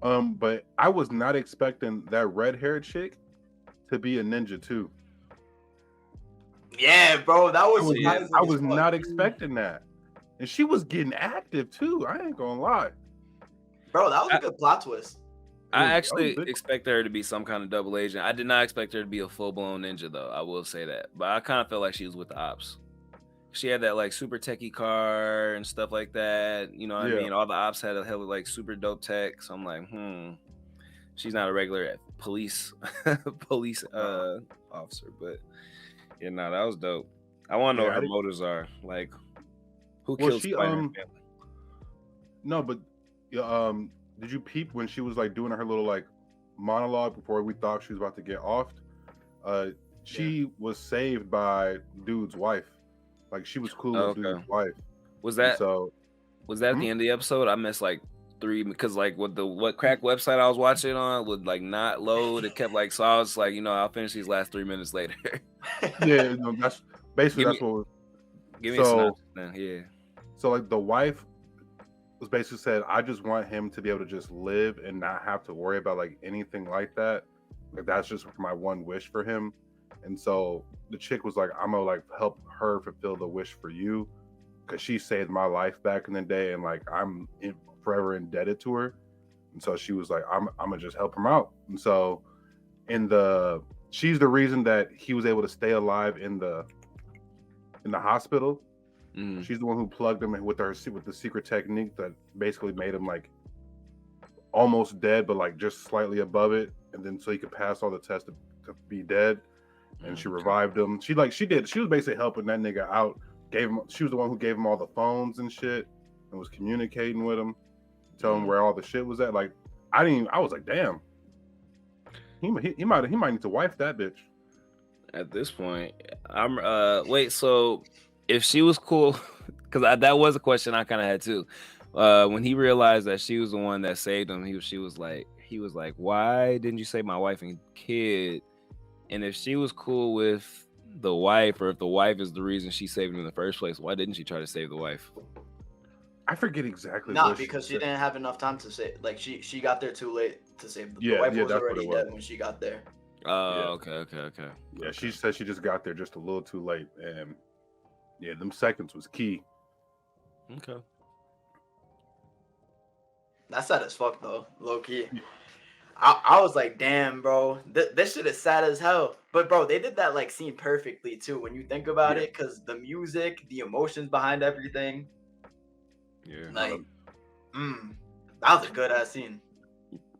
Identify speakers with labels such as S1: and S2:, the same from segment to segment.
S1: But I was not expecting that red haired chick to be a ninja too.
S2: Yeah, bro, that was surprising.
S1: I was not expecting that, and she was getting active too. I ain't gonna lie,
S2: bro. That was a good plot twist.
S3: I actually expected her to be some kind of double agent. I did not expect her to be a full blown ninja, though. I will say that, but I kind of felt like she was with the ops. She had that like super techie car and stuff like that. You know what I mean? All the ops had a hell of like super dope tech. So I'm like, she's not a regular police officer, but yeah, no, that was dope. I want to know what her motives are. Like, who killed Spider-Man family?
S1: No, but did you peep when she was like doing her little like monologue before we thought she was about to get offed? She was saved by dude's wife. Like she was cool with dude's wife.
S3: Was that at the end of the episode? I missed like 3 because like what crack website I was watching on would like not load. It kept like, so I was like, I'll finish these last 3 minutes later.
S1: Yeah, that's basically that's what was.
S3: Give me a synopsis then. Yeah.
S1: So like the wife was basically said, I just want him to be able to just live and not have to worry about like anything like that. Like that's just my one wish for him. And so the chick was like, I'm gonna like help her fulfill the wish for you, because she saved my life back in the day, and like I'm forever indebted to her. And so she was like, I'm gonna just help him out. And so she's the reason that he was able to stay alive in the hospital. She's the one who plugged him in with the secret technique that basically made him like almost dead, but like just slightly above it, and then so he could pass all the tests to be dead. And she revived him. She was basically helping that nigga out. She was the one who gave him all the phones and shit, and was communicating with him, telling him where all the shit was at. Like I was like, damn, he might need to wife that bitch.
S3: At this point, wait. So if she was cool, because that was a question I kind of had too. When he realized that she was the one that saved him, he was like, why didn't you save my wife and kid? And if she was cool with the wife, or if the wife is the reason she saved him in the first place, why didn't she try to save the wife?
S1: I forget exactly.
S2: Not because she didn't have enough time to save. Like she got there too late to save. The wife was already dead when she got there.
S3: Oh, okay.
S1: Yeah, she said she just got there just a little too late, and yeah, them seconds was key.
S3: Okay.
S2: That's sad as fuck though, low key. I was like, damn, bro, this shit is sad as hell. But bro, they did that like scene perfectly too when you think about it, because the music, the emotions behind everything.
S3: Yeah.
S2: Like, that was a good ass scene.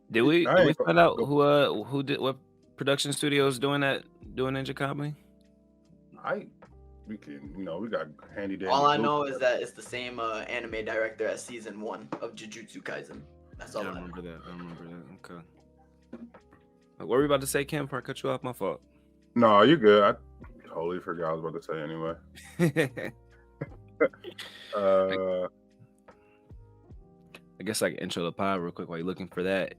S3: Did we find out who did what production studio is doing Ninja Kamui?
S1: We got handy dandy.
S2: All I know is that it's the same anime director as season 1 of Jujutsu Kaisen. That's all I
S3: remember that. Okay. What were you about to say, Kim? Before I cut you off, my fault.
S1: No, you're good. I totally forgot what I was about to say anyway.
S3: I guess I can intro the pod real quick while you're looking for that.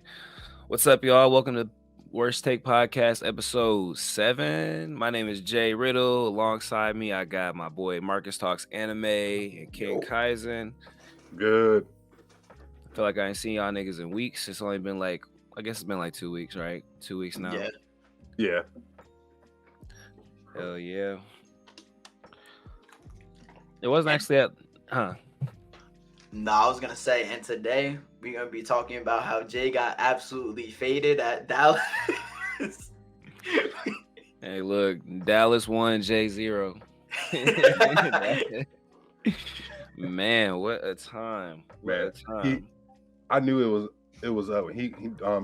S3: What's up, y'all? Welcome to Worst Take Podcast, episode 7. My name is Jay Riddle. Alongside me, I got my boy Marcus Talks Anime and King Kaizen.
S1: Good.
S3: I feel like I ain't seen y'all niggas in weeks. It's only been like, I guess it's been like 2 weeks, right? 2 weeks now.
S1: Yeah.
S3: Hell yeah. It wasn't actually
S2: No, I was gonna say, and today we're gonna be talking about how Jay got absolutely faded at Dallas.
S3: Hey, look, Dallas 1, Jay 0. Man, what a time!
S1: I knew it was up. He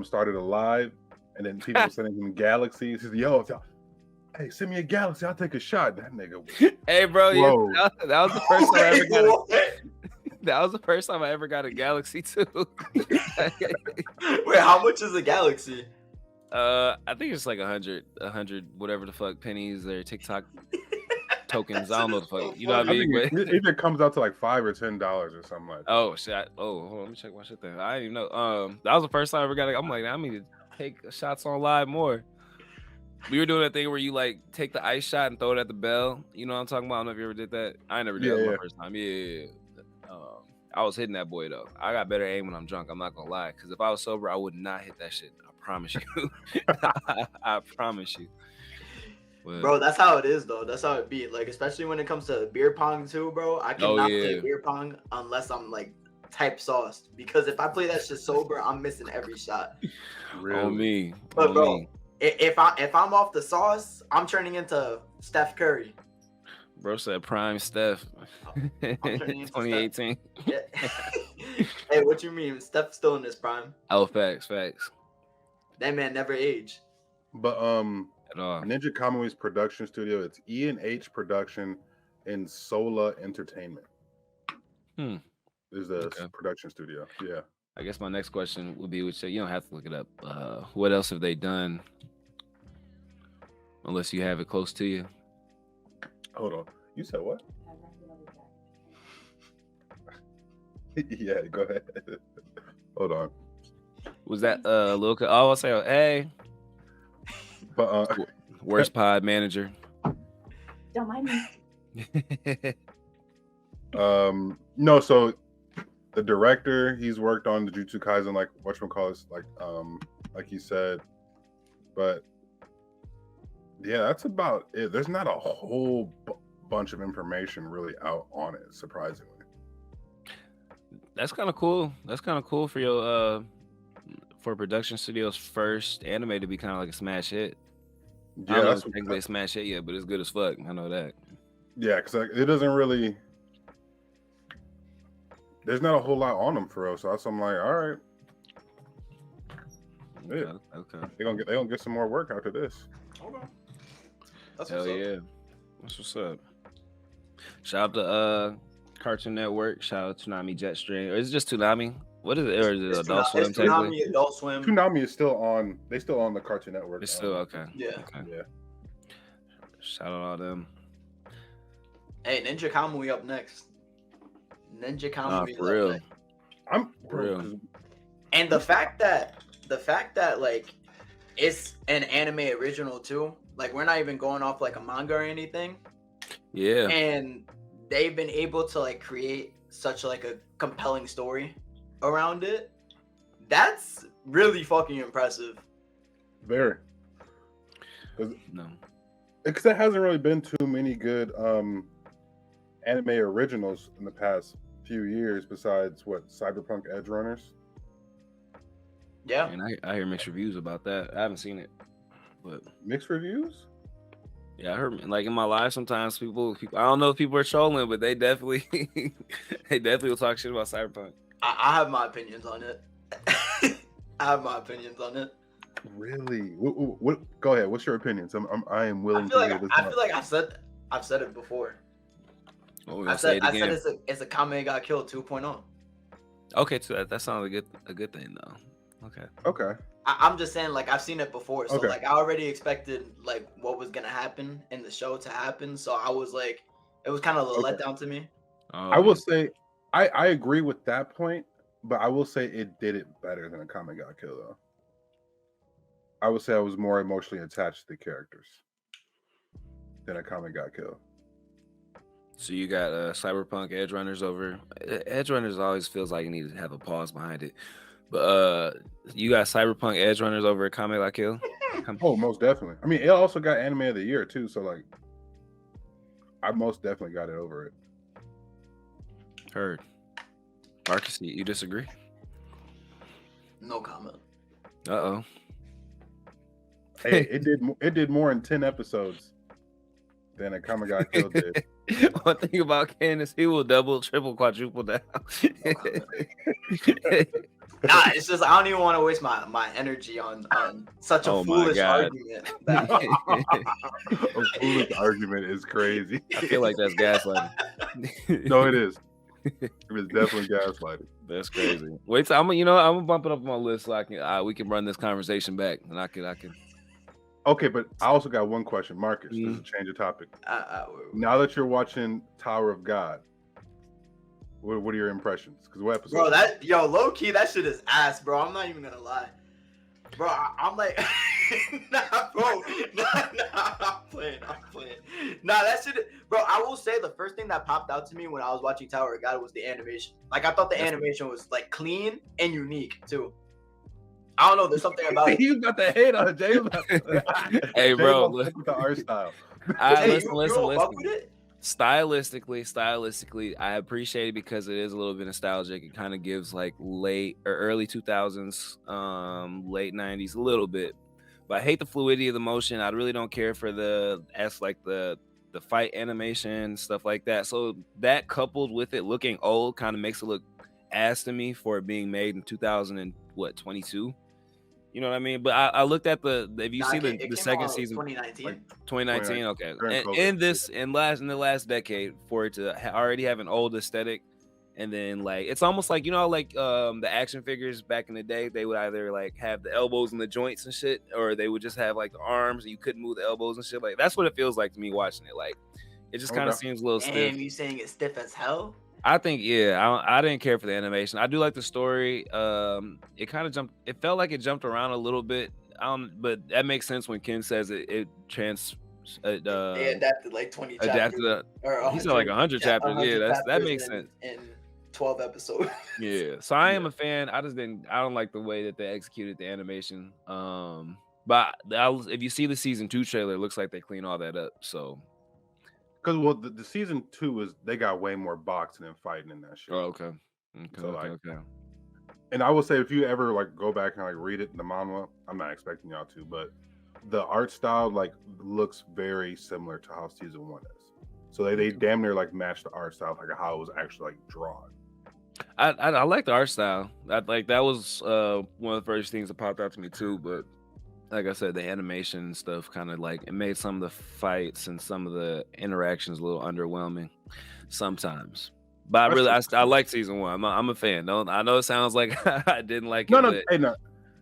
S1: started a live, and then people were sending him galaxies. He said, "Yo, hey, send me a galaxy. I'll take a shot." That nigga.
S3: Hey, bro, that was the first time I ever got that was the first time I ever got a galaxy too.
S2: Wait, how much is a galaxy?
S3: I think it's like 100, whatever the fuck pennies or TikTok tokens. I don't know the fuck. You know what I mean?
S1: It either comes out to like $5 or $10 or something like that.
S3: Oh shit! Hold on, let me check my shit then. I didn't even know. That was the first time I ever got it. I'm like, I need to take shots on live more. We were doing that thing where you like take the ice shot and throw it at the bell. You know what I'm talking about? I don't know if you ever did that. I never did that my first time. Yeah. I was hitting that boy though. I got better aim when I'm drunk. I'm not gonna lie. Because if I was sober, I would not hit that shit. I promise you. I promise you. But,
S2: Bro, that's how it is though. That's how it be. Like, especially when it comes to beer pong too, bro. I cannot play beer pong unless I'm like type sauced. Because if I play that shit sober, I'm missing every shot.
S1: Really?
S3: On me.
S2: But
S3: on
S2: bro,
S3: me.
S2: if I'm off the sauce, I'm turning into Steph Curry.
S3: Bro said prime Steph.
S2: I'm turning into
S3: 2018.
S2: Yeah. Hey, what you mean? Steph's still in his prime.
S3: Oh, facts.
S2: That man never aged.
S1: But
S3: At all.
S1: Ninja Kamui's production studio, it's E&H Production and Sola Entertainment. Is the production studio. Yeah.
S3: I guess my next question would be, which you don't have to look it up. What else have they done? Unless you have it close to you.
S1: Hold on. You said what? Yeah, go ahead. Hold on.
S3: Was that Lil? Oh, I'll say, hey.
S1: But
S3: worst pod manager.
S4: Don't mind me.
S1: No, so the director, he's worked on the Jujutsu Kaisen, like whatchamacallit, like he said. But yeah, that's about it. There's not a whole bunch of information really out on it, surprisingly.
S3: That's kind of cool. That's kind of cool for your for production studio's first anime to be kind of like a smash hit.
S1: Yeah,
S3: I don't
S1: that's
S3: know if it's a smash hit yet, but it's good as fuck. I know that.
S1: Yeah, because it doesn't really. There's not a whole lot on them for real, so I'm like, all right.
S3: Okay.
S1: They gonna get some more work after this.
S2: Hold on. That's
S3: Hell
S2: what's up.
S3: yeah. That's what's up. Shout out to Cartoon Network. Shout out to Toonami Jetstream. Or is it just Toonami? What is it? Or is it Adult Swim?
S2: It's Toonami, Adult Swim.
S1: Toonami is still on. They still on the Cartoon Network.
S3: It's still okay.
S2: Yeah.
S3: Okay.
S1: Yeah.
S3: Shout out all them.
S2: Hey, Ninja Kamui up next. Ninja Kamui
S3: for real.
S2: next.
S1: I'm
S3: For real.
S2: And the fact that like it's an anime original too. Like, we're not even going off like a manga or anything.
S3: Yeah.
S2: And they've been able to like create such like a compelling story around it. That's really fucking impressive.
S1: Very.
S3: No.
S1: Because there hasn't really been too many good anime originals in the past few years besides Cyberpunk Edge Runners.
S2: Yeah.
S3: And I hear mixed reviews about that. I haven't seen it, but
S1: Mixed reviews?
S3: yeah, I heard like in my life sometimes people I don't know if people are trolling, but they definitely will talk shit about Cyberpunk.
S2: I have my opinions on it. I have my opinions on it.
S1: Really? What? Go ahead. What's your opinions? I am willing to hear this.
S2: I feel like I've said it before.
S3: Oh,
S2: I said it's a Kamui got killed 2.0.
S3: Okay, so that sounds a good thing though.
S1: Okay.
S2: I'm just saying, like, I've seen it before, so
S1: Okay.
S2: like I already expected like what was gonna happen in the show to happen. So I was like, it was kind of a letdown to me.
S1: I will say I agree with that point, but I will say it did it better than a Kamui got killed though. I would say I was more emotionally attached to the characters than a Kamui got killed.
S3: So you got Cyberpunk Edge Runners over. Edge Runners always feels like you need to have a pause behind it. But you got Cyberpunk Edge Runners over Kamui got killed?
S1: Oh, most definitely. I mean, it also got Anime of the Year too, so like I most definitely got it over it.
S3: Heard. Marcus, you disagree?
S2: No comment.
S3: Uh-oh.
S1: Hey, it did more in 10 episodes than a Kamui got killed did.
S3: One thing about Ken is he will double, triple, quadruple down.
S2: Nah, it's just I don't even want to waste my energy on such a foolish argument.
S1: A foolish argument is crazy.
S3: I feel like that's gaslighting.
S1: No, it is. It is definitely gaslighting.
S3: That's crazy. Wait, so I'm gonna bump it up on my list so I can we can run this conversation back, and I can.
S1: Okay, but I also got one question, Marcus. This is a change of topic. Now that you're watching Tower of God, what are your impressions? Because what episode?
S2: Bro, low key, that shit is ass, bro. I'm not even gonna lie. Bro, I'm like, nah, bro, nah, I'm playing. Nah, that shit, bro. I will say the first thing that popped out to me when I was watching Tower of God was the animation. Like, I thought the animation was like clean and unique too. I don't know. There's something about it.
S1: He's about to hate on Jay.
S3: Hey, bro,
S1: look at the art style.
S3: listen.
S2: You don't fuck with it?
S3: Stylistically, I appreciate it because it is a little bit nostalgic. It kind of gives like late or early 2000s, late 90s, a little bit. But I hate the fluidity of the motion. I really don't care for the fight animation, stuff like that. So that coupled with it looking old kind of makes it look ass to me for it being made in 2022. You know what I mean? But I looked at if you see the second season,
S2: 2019.
S1: Like,
S3: 2019, okay.
S1: during COVID.
S3: In the last decade, for it to already have an old aesthetic, and then like it's almost like, you know, like the action figures back in the day, they would either like have the elbows and the joints and shit, or they would just have like the arms and you couldn't move the elbows and shit. Like that's what it feels like to me watching it. Like it just kind of seems a little stiff.
S2: Damn, you saying it's stiff as hell?
S3: I think, yeah, I didn't care for the animation. I do like the story. It kind of jumped. It felt like it jumped around a little bit. But that makes sense when Ken says they
S2: adapted like 20 chapters.
S3: Adapted. He said like 100 chapters. Yeah, that makes sense.
S2: In 12 episodes.
S3: Yeah. So I am a fan. I don't like the way that they executed the animation. But if you see the season 2 trailer, it looks like they clean all that up. So.
S1: Because the season 2 is they got way more boxing and fighting in that shit.
S3: Oh, okay.
S1: Okay. And I will say, if you ever like go back and like read it in the manhwa, I'm not expecting y'all to, but the art style like looks very similar to how season 1 is. So they damn near like match the art style, like how it was actually like drawn.
S3: I like the art style. That was one of the first things that popped out to me too. But like I said, the animation and stuff kind of like it made some of the fights and some of the interactions a little underwhelming sometimes. But I like season 1. I'm a fan. I know it sounds like I didn't like it.
S1: No.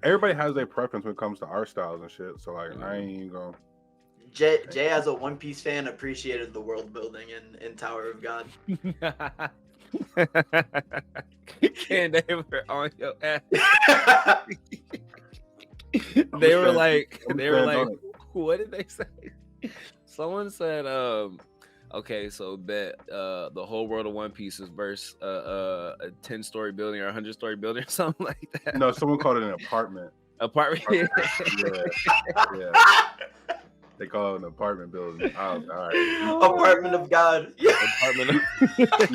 S1: Everybody has their preference when it comes to art styles and shit. So like, I ain't even gonna.
S2: Jay, as a One Piece fan, appreciated the world building in Tower of God.
S3: And they were on your ass. They were like, what did they say? Someone said, okay, so bet the whole world of One Piece is versus a 10-story building or a 100-story building or something like that.
S1: No, someone called it an apartment.
S3: Apartment.
S1: Yeah. They call it an apartment building. Oh, all right.
S2: Apartment of God.
S3: Apartment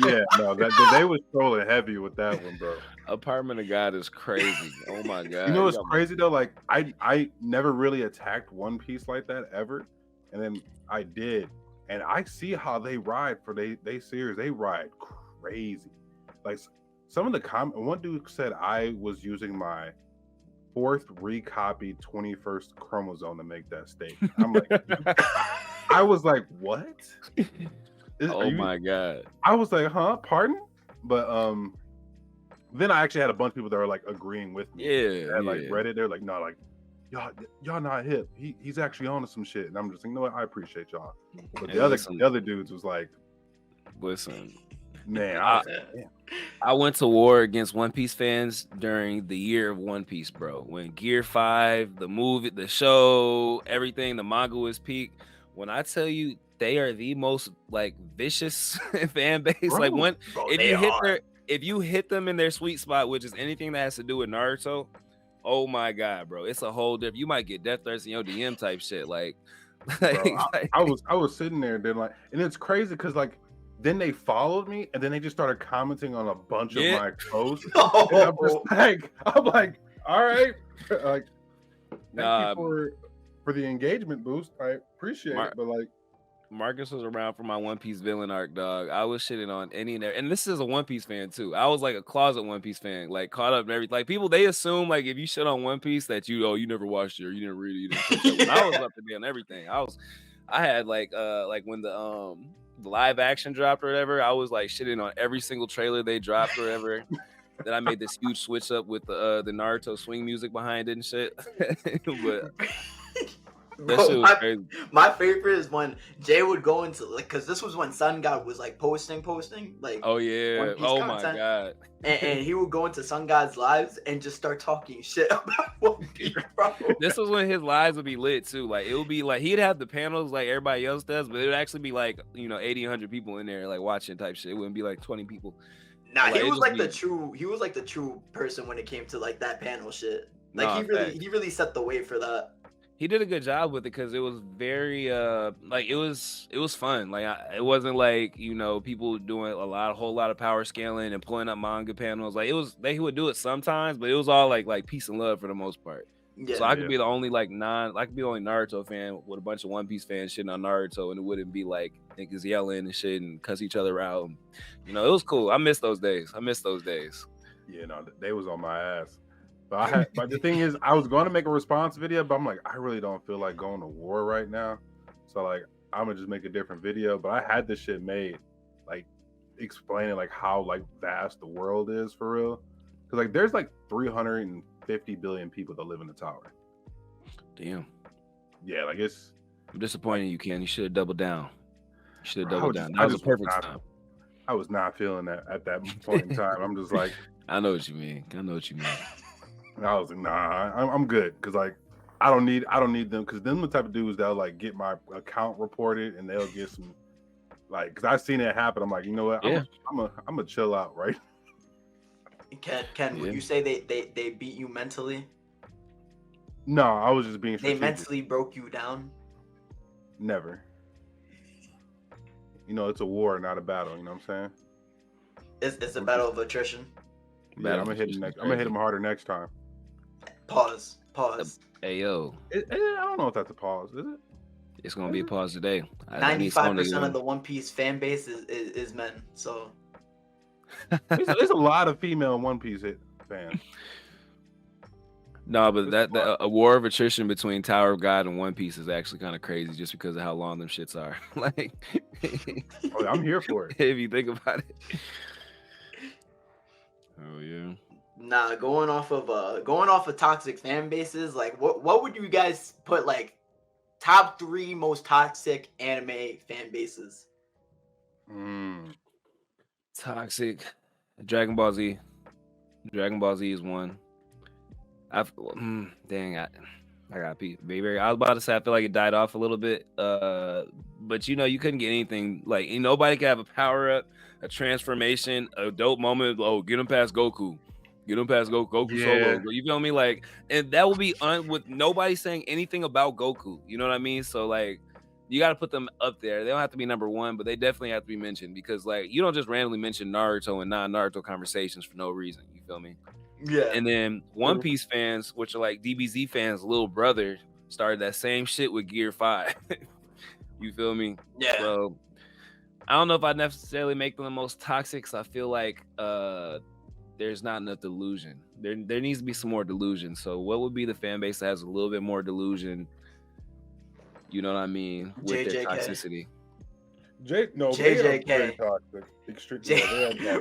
S1: Yeah, no, they was trolling heavy with that one, bro.
S3: Apartment of God is crazy. Oh my God.
S1: You know what's crazy though? Like I never really attacked One Piece like that ever. And then I did. And I see how they ride for they series. They ride crazy. Like some of the one dude said I was using my 4th recopied 21st chromosome to make that statement. I'm like, I was like, what?
S3: Oh my God.
S1: I was like, huh? Pardon? But then I actually had a bunch of people that were like agreeing with me.
S3: Yeah.
S1: Like Reddit, they're like, no, like y'all not hip. He's actually on to some shit. And I'm just like, you know what? I appreciate y'all. But the other dudes was like,
S3: listen,
S1: man,
S3: I went to war against One Piece fans during the year of One Piece, bro. When Gear 5, the movie, the show, everything, the manga was peak. When I tell you they are the most like vicious fan base,
S1: bro,
S3: like if you hit them in their sweet spot, which is anything that has to do with Naruto, oh my God, bro, it's a whole different. You might get death threats in your DM type shit. Like,
S1: bro, I was sitting there, then like, and it's crazy because like. Then they followed me, and then they just started commenting on a bunch of my posts. And I'm like, all right, like, thank you for the engagement boost. I appreciate it, but like,
S3: Marcus was around for my One Piece villain arc, dog. I was shitting on any and every, and this is a One Piece fan too. I was like a closet One Piece fan, like caught up in everything. Like people, they assume like if you shit on One Piece that you never watched it or you didn't read it, you didn't. Yeah. I was up to date on everything. I had like when the live action dropped or whatever, I was like shitting on every single trailer they dropped or whatever. Then I made this huge switch up with the Naruto swing music behind it and shit. But That
S2: Bro,
S3: shit was crazy.
S2: my favorite is when Jay would go into like, cause this was when Sun God was like posting like
S3: Oh yeah.
S2: One Piece
S3: Oh my
S2: content,
S3: god.
S2: and he would go into Sun God's lives and just start talking shit about One Piece, bro.
S3: This was when his lives would be lit too. Like it would be like he'd have the panels like everybody else does, but it would actually be like 80, 100 people in there like watching type shit. It wouldn't be like 20 people.
S2: Nah,
S3: Like,
S2: he
S3: it
S2: was
S3: just
S2: like
S3: be-
S2: the true person when it came to like that panel shit. Like
S3: Nah,
S2: he really set the way for that.
S3: He did a good job with it because it was very like it was fun. Like it wasn't like people doing whole lot of power scaling and pulling up manga panels. Like they would do it sometimes, but it was all like peace and love for the most part.
S2: Yeah.
S3: So I could be the only I could be the only Naruto fan with a bunch of One Piece fans shitting on Naruto, and it wouldn't be like niggas yelling and shit and cuss each other out. It was cool. I miss those days.
S1: Yeah, no, they was on my ass. But the thing is, I was going to make a response video, but I'm like, I really don't feel like going to war right now. So like, I'm gonna just make a different video. But I had this shit made, like explaining like how like vast the world is for real. Because like there's like 350 billion people that live in the tower.
S3: Damn.
S1: Yeah, like
S3: I'm disappointed you, Ken. You should have doubled down. That
S1: I
S3: was a perfect
S1: not,
S3: time.
S1: I was not feeling that at that point in time. I'm just like,
S3: I know what you mean.
S1: I was like, nah, I'm good because like I don't need them because them the type of dudes that'll like get my account reported and they'll get some like because I've seen it happen. I'm like, you know what?
S3: Yeah.
S1: I'm a chill out, right?
S2: Ken, would you say they beat you mentally?
S1: No, I was just being
S2: They
S1: strategic.
S2: mentally broke you down?
S1: Never. It's a war, not a battle. You know what I'm saying?
S2: It's a battle of attrition.
S1: Yeah, I'm gonna hit him next. I'm gonna hit him harder next time.
S2: Pause.
S3: Hey yo,
S1: I don't know if that's a pause, is it?
S3: it's gonna be a pause today.
S2: 95% of the One Piece fan base is men. So
S1: There's a lot of female One Piece fans.
S3: No, but a war of attrition between Tower of God and One Piece is actually kind of crazy, just because of how long them shits are. Like,
S1: I'm here for it.
S3: If you think about it. Oh yeah.
S2: nah, going off of toxic fan bases, like what would you guys put like top 3 most toxic anime fan bases?
S3: Toxic. Dragon Ball Z. Dragon Ball Z is one. I got baby. I was about to say I feel like it died off a little bit. But you couldn't get anything like nobody could have a power up, a transformation, a dope moment. Oh, get him past Goku. Get him past Goku solo. You feel me? Like, and that will be with nobody saying anything about Goku. You know what I mean? So like, you got to put them up there. They don't have to be number one, but they definitely have to be mentioned because like you don't just randomly mention Naruto and non-Naruto conversations for no reason. You feel me?
S2: Yeah.
S3: And then One Piece fans, which are like DBZ fans, little brother, started that same shit with Gear 5. You feel me?
S2: Yeah.
S3: So I don't know if I'd necessarily make them the most toxic. So I feel like there's not enough delusion. There needs to be some more delusion. So what would be the fan base that has a little bit more delusion? You know what I mean? With their toxicity.
S2: JJK.
S1: Toxic. Extremely.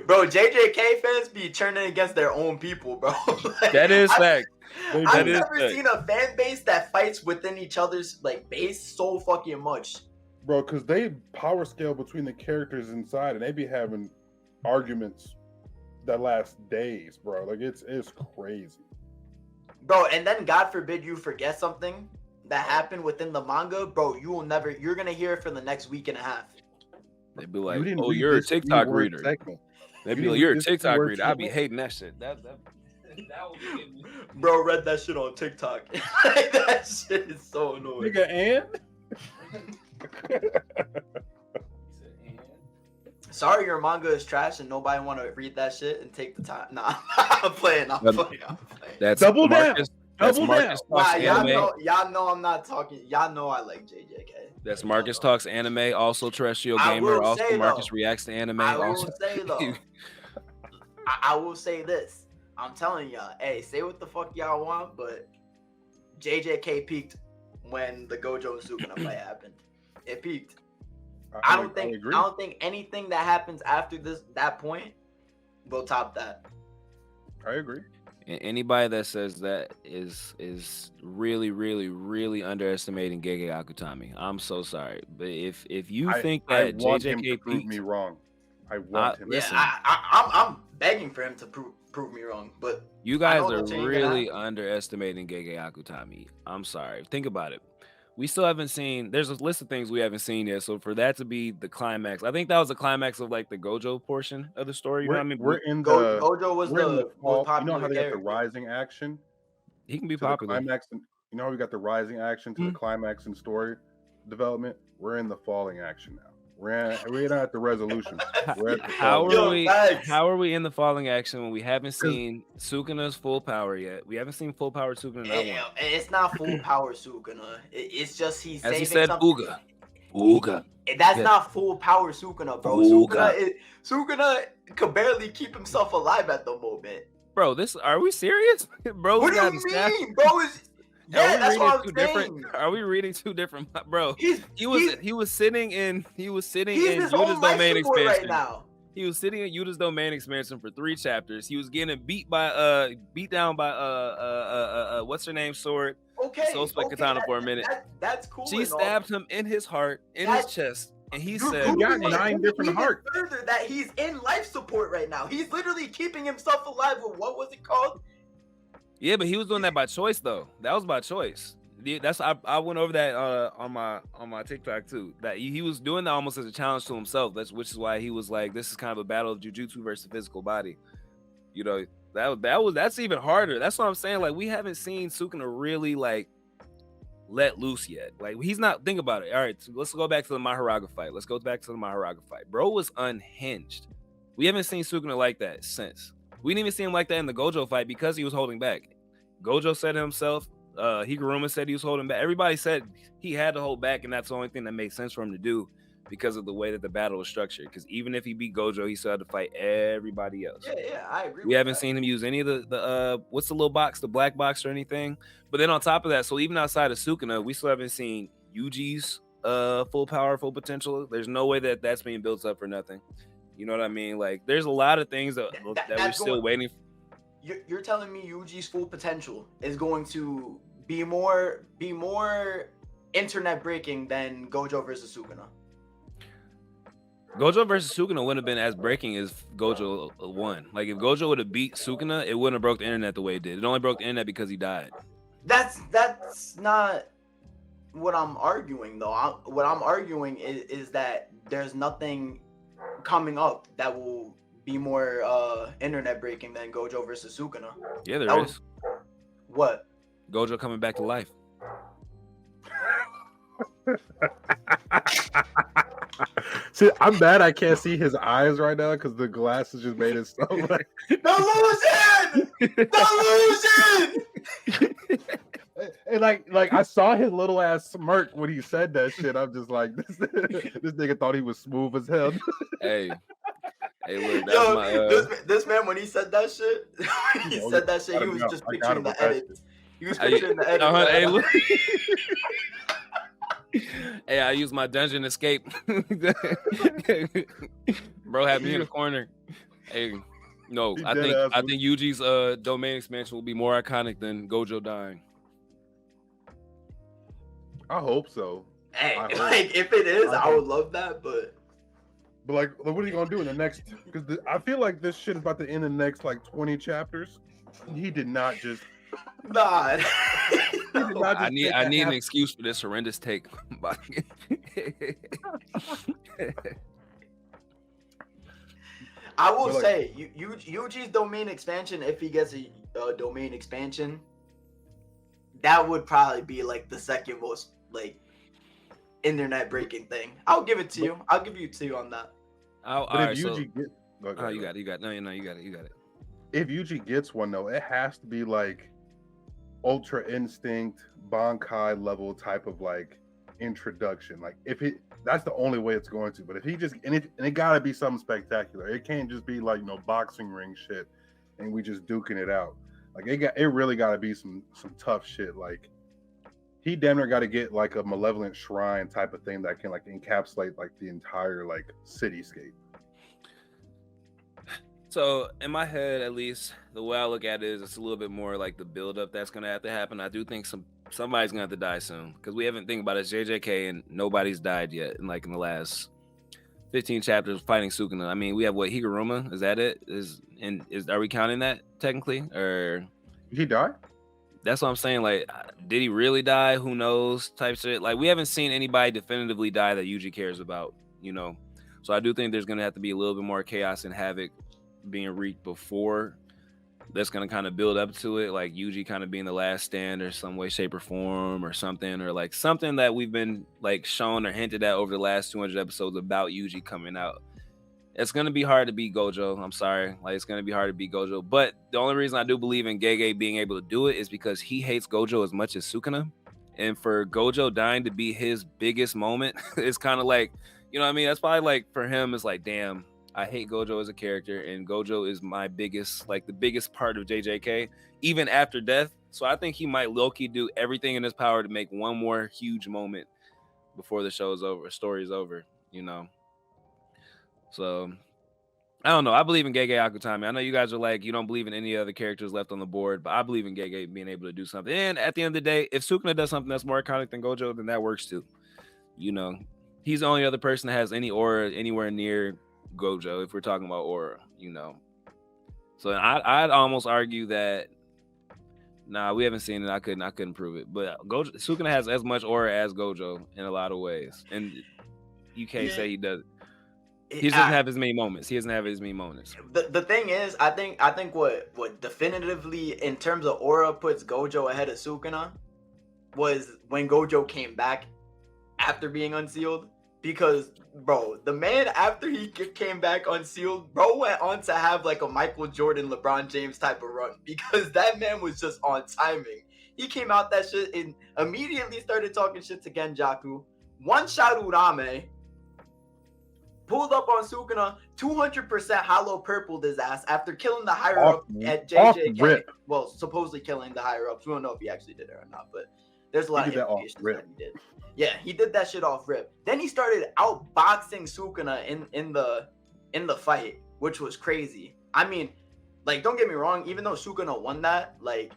S2: Bro, JJK fans be turning against their own people, bro. Like,
S3: that is fact.
S2: I've never seen a fan base that fights within each other's like base so fucking much.
S1: Bro, because they power scale between the characters inside and they be having arguments that last days, bro. Like it's crazy.
S2: Bro, and then God forbid you forget something that happened within the manga, bro, you're gonna hear it for the next week and a half.
S3: They'd be like, oh, you're a TikTok reader. They'd be like, you're a TikTok reader. I'd be hating that shit. That would be
S2: Bro, read that shit on TikTok. Like, that shit is so annoying.
S1: Nigga, and?
S2: Sorry your manga is trash and nobody want to read that shit and take the time. Nah, I'm playing.
S3: That's
S1: Double
S3: Marcus. That's
S1: Double
S3: Marcus
S1: down.
S3: Talks Anime.
S2: Y'all know I'm not talking. Y'all know I like JJK.
S3: That's Marcus Talks Anime, also Terrestrial
S2: I
S3: Gamer,
S2: will
S3: also
S2: say,
S3: Marcus
S2: though,
S3: Reacts to Anime.
S2: I will
S3: Also,
S2: say though, I will say this. I'm telling y'all, hey, say what the fuck y'all want, but JJK peaked when the Gojo Sukuna fight happened. It peaked. I don't think anything that happens after that point will top that.
S1: I agree.
S3: And anybody that says that is really, really, really underestimating Gege Akutami. I'm so sorry, but if you think
S1: I
S3: that
S1: want him to
S3: JJK
S1: prove me
S3: peaked,
S1: wrong. I want him.
S2: Yeah,
S3: listen,
S2: I'm begging for him to prove me wrong, but
S3: you
S2: I
S3: guys
S2: know
S3: are
S2: that shit ain't gonna
S3: really
S2: happen.
S3: underestimating Gege Akutami. I'm sorry. Think about it. We still haven't seen. There's a list of things we haven't seen yet. So for that to be the climax, I think that was the climax of like the Gojo portion of the story. You know what I mean?
S1: We're in
S2: Gojo was
S1: we're in the
S2: the most
S1: fall. You know how
S2: popular
S1: they got the
S2: character.
S1: rising action
S3: He can be
S1: to the
S3: popular.
S1: climax, and you know how we got the rising action to the climax and story development. We're in the falling action now. We're not at the resolution. We're at the
S3: How
S1: falling.
S3: are
S2: Yo,
S3: we?
S2: facts.
S3: How are we in the falling action when we haven't
S1: 'Cause
S3: seen Sukuna's full power yet? We haven't seen full power Sukuna not one.
S2: It's not full power Sukuna. It's just he's
S3: As he
S2: saving
S3: said,
S2: something.
S3: Uga, Uga.
S2: That's
S3: Yeah.
S2: not full power Sukuna, bro.
S3: Ooga.
S2: Sukuna could barely keep himself alive at the moment.
S3: Bro, are we serious? Bro,
S2: What do you mean, bro? Yeah, that's what I'm saying.
S3: Are we reading two different? Bro,
S2: He
S3: was sitting in
S2: he's
S3: Yuta's
S2: his own life
S3: domain
S2: support
S3: expansion
S2: right now.
S3: He was sitting in Yuta's domain expansion for 3 chapters. He was getting beat down by what's her name sword.
S2: Okay,
S3: Soul Split Katana for a minute.
S2: That's cool.
S3: She stabbed him in his heart, in his chest, and he said,
S1: He got 9 different hearts.
S2: Further, that he's in life support right now. He's literally keeping himself alive with what was it called?
S3: Yeah, but he was doing that by choice though. That was by choice. That's I went over that on my TikTok too. That he was doing that almost as a challenge to himself. Which is why he was like, this is kind of a battle of jujutsu versus physical body. You know, that's even harder. That's what I'm saying. Like, we haven't seen Sukuna really like let loose yet. Like, he's not. Think about it. All right, so let's go back to the Mahoraga fight. Bro was unhinged. We haven't seen Sukuna like that since. We didn't even see him like that in the Gojo fight because he was holding back. Gojo said himself. Higuruma said he was holding back. Everybody said he had to hold back, and that's the only thing that made sense for him to do because of the way that the battle was structured. Because even if he beat Gojo, he still had to fight everybody else.
S2: Yeah, I agree.
S3: We haven't seen him use any of the what's the little box, the black box or anything. But then on top of that, so even outside of Sukuna, we still haven't seen Yuji's full power, full potential. There's no way that that's being built up for nothing. You know what I mean? Like, there's a lot of things that we're still waiting for.
S2: You're telling me Yuji's full potential is going to be more internet breaking than Gojo versus Sukuna?
S3: Gojo versus Sukuna wouldn't have been as breaking as Gojo won. Like, if Gojo would have beat Sukuna, it wouldn't have broke the internet the way it did. It only broke the internet because he died.
S2: That's not what I'm arguing though. What I'm arguing is that there's nothing coming up that will be more internet breaking than Gojo versus Sukuna.
S3: Yeah, there is.
S2: What?
S3: Gojo coming back to life.
S1: See, I'm mad I can't see his eyes right now because the glasses just made it so like
S2: Delusion! Delusion!
S1: and like I saw his little ass smirk when he said that shit. I'm just like, this nigga thought he was smooth as hell.
S3: Hey, look, that's
S2: this man, when he said that shit, he was just picturing the edits. He was picturing the edits.
S3: Hey, look. Hey, I use my dungeon escape. Bro had me in the corner. Hey, no, I think Yuji's domain expansion will be more iconic than Gojo dying.
S1: I hope so.
S2: Hey, like, if it is, I would love that, but
S1: like, what are you gonna do in the next? Because I feel like this shit is about to end in the next like 20 chapters. He did not just.
S2: Nah.
S3: I need an excuse for this horrendous take.
S2: I will say, Yuji's domain expansion, if he gets a domain expansion, that would probably be like the second most like internet breaking thing. I'll give it to you. I'll give you 2 on that.
S1: But if Yuji gets,
S3: you got it. No, you got it.
S1: If Yuji gets one though, it has to be like Ultra Instinct, Bankai level type of like introduction. Like, that's the only way it's going to. But if he just and it gotta be something spectacular. It can't just be like boxing ring shit and we just duking it out. Like, it really gotta be some tough shit. Like, he damn near gotta get like a malevolent shrine type of thing that can like encapsulate like the entire like cityscape.
S3: So in my head, at least, the way I look at it is it's a little bit more like the build-up that's gonna have to happen. I do think somebody's gonna have to die soon because we haven't think about it. It's JJK and nobody's died yet. In the last 15 chapters fighting Sukuna. I mean, we have what, Higuruma? Is that it? Are we counting that technically, or
S1: He died?
S3: that's what I'm saying? Like, did he really die? Who knows? Type shit. Like, we haven't seen anybody definitively die that Yuji cares about. So I do think there's gonna have to be a little bit more chaos and havoc being wreaked before that's going to kind of build up to it, like Yuji kind of being the last stand or some way, shape, or form or something, or like something that we've been like shown or hinted at over the last 200 episodes about Yuji coming out. It's going to be hard to beat Gojo. I'm sorry. Like, it's going to be hard to beat Gojo. But the only reason I do believe in Gege being able to do it is because he hates Gojo as much as Sukuna. And for Gojo dying to be his biggest moment, it's kind of like, you know what I mean? That's probably like for him, it's like, damn, I hate Gojo as a character, and Gojo is my biggest, like the biggest part of JJK, even after death. So I think he might low-key do everything in his power to make one more huge moment before the show is over, story is over, So I don't know. I believe in Gege Akutami. I know you guys are like, you don't believe in any other characters left on the board, but I believe in Gege being able to do something. And at the end of the day, if Sukuna does something that's more iconic than Gojo, then that works too. He's the only other person that has any aura anywhere near Gojo, if we're talking about aura, So I'd almost argue that we haven't seen it. I couldn't prove it. But Sukuna has as much aura as Gojo in a lot of ways. And you can't say he does. He doesn't have as many moments.
S2: The thing is, I think what definitively in terms of aura puts Gojo ahead of Sukuna was when Gojo came back after being unsealed. Because, bro, the man, after he came back unsealed, bro went on to have like a Michael Jordan, LeBron James type of run. Because that man was just on timing. He came out that shit and immediately started talking shit to Genjaku. One-shot Urame. Pulled up on Sukuna, 200% hollow purpled his ass after killing the higher up at JJK. Well, supposedly killing the higher ups. We don't know if he actually did it or not, but there's a lot of implications that he did. Yeah, he did that shit off rip. Then he started outboxing Sukuna in the fight, which was crazy. I mean, like, don't get me wrong, even though Sukuna won that, like,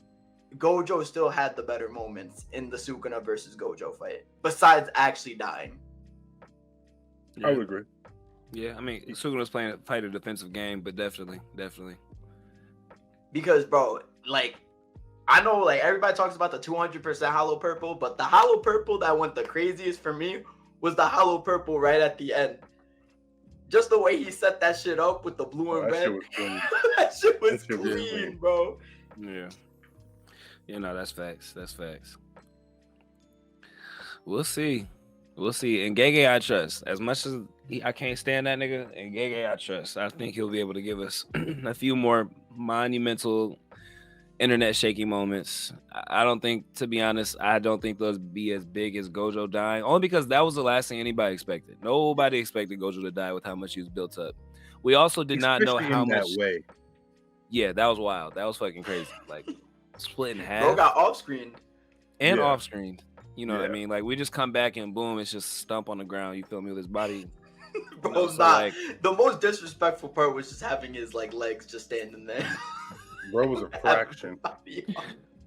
S2: Gojo still had the better moments in the Sukuna versus Gojo fight, besides actually dying.
S1: I would agree.
S3: Yeah, I mean, Sukuna's playing a defensive game, but definitely.
S2: Because, bro, like, I know, like, everybody talks about the 200% hollow purple, but the hollow purple that went the craziest for me was the hollow purple right at the end. Just the way he set that shit up with the blue and red. That shit was clean, bro.
S3: Yeah. No, that's facts. We'll see. And Gege, I trust. As much as I can't stand that nigga, and Gege, I trust. I think he'll be able to give us a few more monumental internet shaky moments. I don't think, to be honest, those be as big as Gojo dying. Only because that was the last thing anybody expected. Nobody expected Gojo to die with how much he was built up. We also did not know how much.
S1: That way.
S3: Yeah, that was wild. That was fucking crazy. Like, split in half.
S2: Bro got off-screened.
S3: And off-screened. You know what I mean? Like, we just come back and boom, it's just stump on the ground. You feel me? With his body.
S2: Bro, like, the most disrespectful part was just having his like legs just standing there.
S1: Bro was a fraction.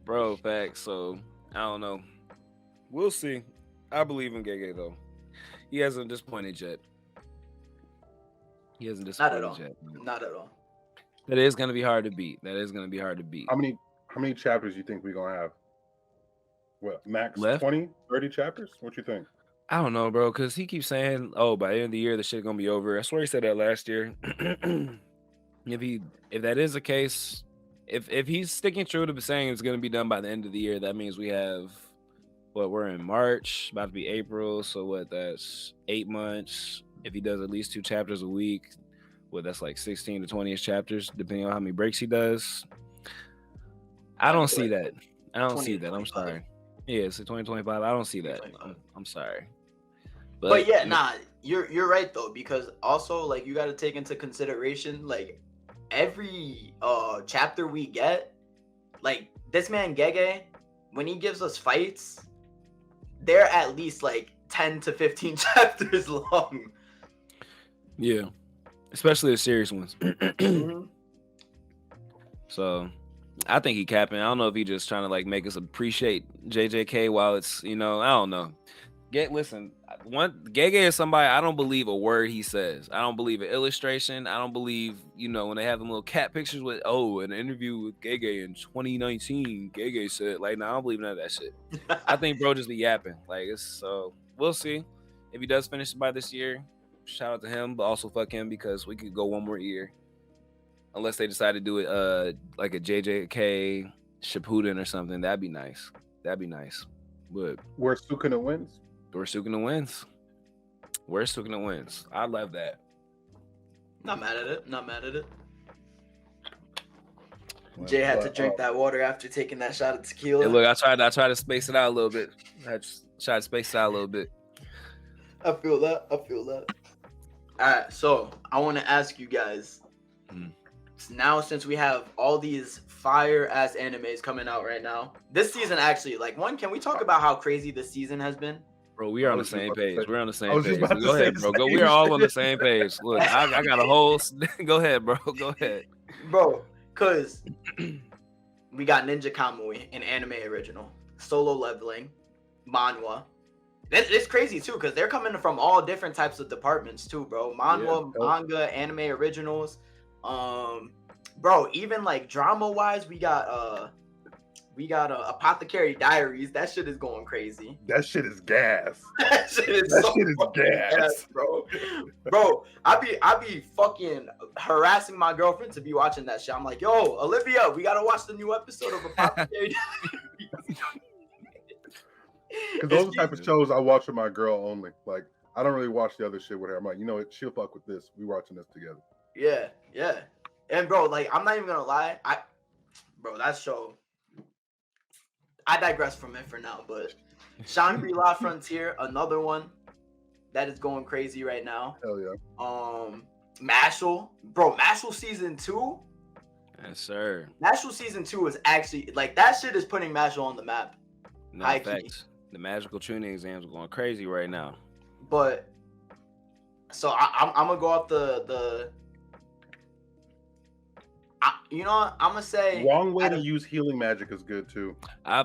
S3: Bro, facts. So I don't know. We'll see. I believe in Gege though. He hasn't disappointed yet.
S2: Not at all.
S3: That is gonna be hard to beat.
S1: How many chapters you think we're gonna have? What, max
S3: left?
S1: 20, 30 chapters? What you think?
S3: I don't know, bro, because he keeps saying, "Oh, by the end of the year, the shit gonna be over." I swear he said that last year. If that is the case, if he's sticking true to saying it's gonna be done by the end of the year, that means we have we're in March, about to be April, so that's 8 months. If he does at least 2 chapters a week, that's like 16 to 20ish chapters, depending on how many breaks he does. I don't see that. I'm sorry. Yeah, it's 2025. I don't see that. I'm sorry.
S2: But yeah, nah, you're right though, because also like you got to take into consideration like every chapter we get, like this man Gege, when he gives us fights, they're at least like 10 to 15 chapters long.
S3: Yeah, especially the serious ones. So I think he capping. I don't know if he just trying to like make us appreciate JJK while it's, I don't know. Listen, Gege is somebody I don't believe a word he says. I don't believe an illustration. I don't believe, when they have them little cat pictures with an interview with Gege in 2019. Gege said, like, no, I don't believe none of that shit. I think bro just be yapping. Like, so we'll see if he does finish it by this year. Shout out to him, but also fuck him because we could go one more year. Unless they decide to do it like a JJK Shippuden or something. That'd be nice. But
S1: Where Sukuna wins?
S3: Where Sukuna wins. I love that.
S2: Not mad at it. Jay had to drink that water after taking that shot of tequila.
S3: Hey, look, I tried to space it out a little bit. I tried to space it out a little bit.
S2: I feel that. All right, so I want to ask you guys. Now, since we have all these fire-ass animes coming out right now, this season actually, can we talk about how crazy this season has been?
S3: Bro, we are on the same page. We're on the same page. Go ahead, bro. We are all on the same page. Look, I got a whole... Go ahead, bro. Go ahead.
S2: Bro, because we got Ninja Kamui, an anime original, Solo Leveling, manhwa. It's crazy, too, because they're coming from all different types of departments, too, bro. Manhwa, manga, anime originals. Bro, even like drama-wise, we got Apothecary Diaries. That shit is going crazy.
S1: That shit is gas.
S2: That shit is gas, bro. Bro, I be fucking harassing my girlfriend to be watching that shit. I'm like, yo, Olivia, we gotta watch the new episode of Apothecary Diaries.
S1: Because those type of shows I watch with my girl only. Like, I don't really watch the other shit with her. I'm like, you know what? She'll fuck with this. We watching this together.
S2: Yeah. And bro, like, I'm not even gonna lie. That show. I digress from it for now, but Shangri-La Frontier, another one that is going crazy right now.
S1: Hell yeah.
S2: Mashal, bro, Mashal season 2.
S3: Yes, sir.
S2: Mashal season 2 is actually like that shit is putting Mashal on the map.
S3: No facts. The magical tuning exams are going crazy right now.
S2: But so I'm gonna go off you know what? I'm gonna say
S1: wrong way to use healing magic is good too.
S3: I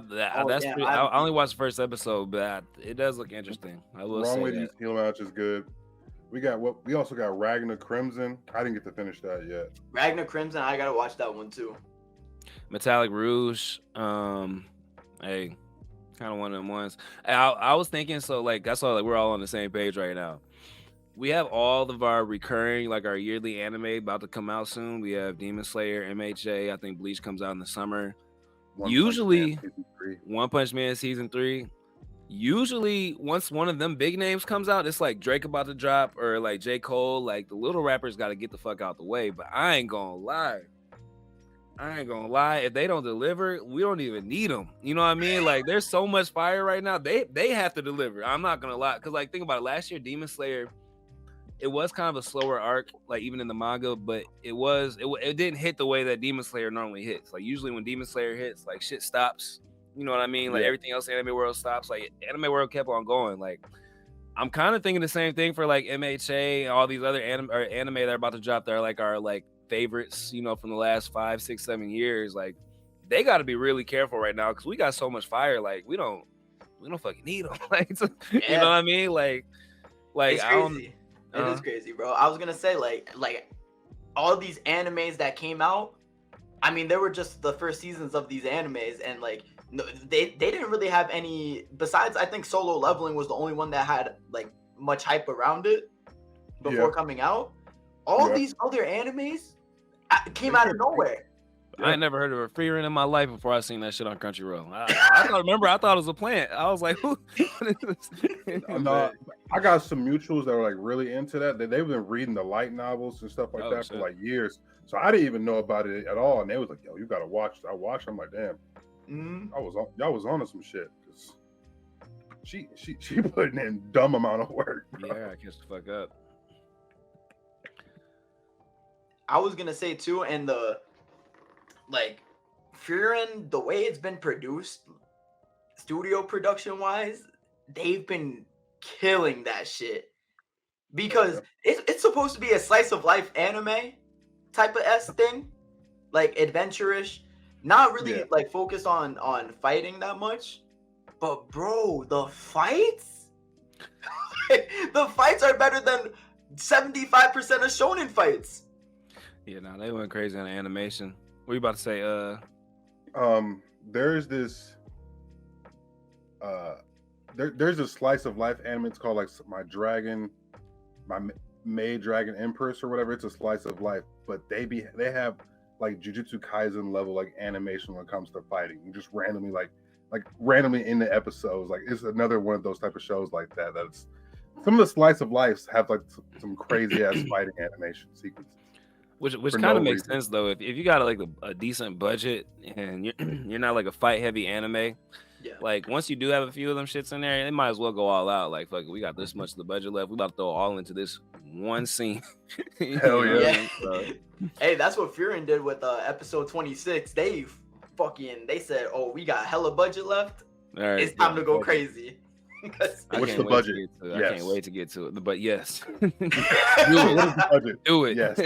S3: only watched the first episode, but it does look interesting. I will say
S1: wrong way to
S3: that.
S1: use healing magic is good. We also got Ragnar Crimson. I didn't get to finish that yet.
S2: Ragnar Crimson, I gotta watch that one too.
S3: Metallic Rouge, hey, kind of one of them ones. I was thinking, so like that's all. Like we're all on the same page right now. We have all of our recurring, like our yearly anime about to come out soon. We have Demon Slayer, MHA. I think Bleach comes out in the summer. One Punch Man season 3. Usually, once one of them big names comes out, it's like Drake about to drop or like J. Cole. Like the little rappers got to get the fuck out the way. But I ain't gonna lie. If they don't deliver, we don't even need them. You know what I mean? Like there's so much fire right now. They have to deliver. I'm not gonna lie. Cause like think about it. Last year, Demon Slayer. It was kind of a slower arc, like even in the manga, but it didn't hit the way that Demon Slayer normally hits. Like usually when Demon Slayer hits, like shit stops. You know what I mean? Like everything else, Anime World stops. Like Anime World kept on going. Like I'm kind of thinking the same thing for like MHA and all these other anime that are about to drop. They're like our like favorites, from the last 5, 6, 7 years. Like they got to be really careful right now because we got so much fire. Like we don't fucking need them. Like you know what I mean? Like
S2: it's crazy. It is crazy, bro. I was gonna say like all these animes that came out. I mean, they were just the first seasons of these animes, and like they didn't really have any. Besides, I think Solo Leveling was the only one that had like much hype around it before coming out. All these other animes came out of nowhere.
S3: I ain't never heard of a free run in my life before I seen that shit on Crunchyroll. I thought it was a plant. I was like, who?
S1: No, I got some mutuals that were like really into that. They've been reading the light novels and stuff like that for like years. So I didn't even know about it at all. And they was like, yo, you gotta watch it. I watched. I'm like, damn. Y'all was on to some shit. She putting in dumb amount of work.
S3: Bro. Yeah, I catch the fuck up.
S2: I was gonna say too, and Frieren, the way it's been produced, studio production wise, they've been killing that shit. Because it's supposed to be a slice of life anime type of thing. like adventurous, not really
S1: Yeah.
S2: like focused on fighting that much. But bro, the fights, the fights are better than 75% of shonen fights.
S3: Yeah, no, they went crazy on the animation. What you about to say?
S1: There's this there's a slice of life anime. It's called like my Maid Dragon Empress or whatever. It's a slice of life, but they have like Jujutsu Kaisen level like animation when it comes to fighting. You just randomly like randomly in the episodes. Like it's another one of those type of shows like that. That's some of the slice of lives have like some crazy ass fighting animation sequences.
S3: Which
S1: For
S3: kind of
S1: no
S3: makes
S1: reason.
S3: sense though. If you got like a decent budget and you're not like a fight heavy anime,
S2: Yeah.
S3: like once you do have a few of them shits in there, they might as well go all out. Like fuck it, we got this much of the budget left. We about to throw all into this one scene. You
S1: Hell
S3: know what I
S1: yeah.
S3: mean? So,
S2: Hey, that's what Furin did with episode 26. They said, "Oh, we got hella budget left.
S3: all right,
S2: It's time
S3: yeah,
S2: to go
S3: budget.
S2: crazy."
S3: I
S1: What's
S3: can't
S1: the
S3: wait to
S1: budget?
S3: get to it. I
S1: Yes.
S3: can't wait to get to it. But yes,
S1: What is the budget?
S3: do it.
S1: Yes.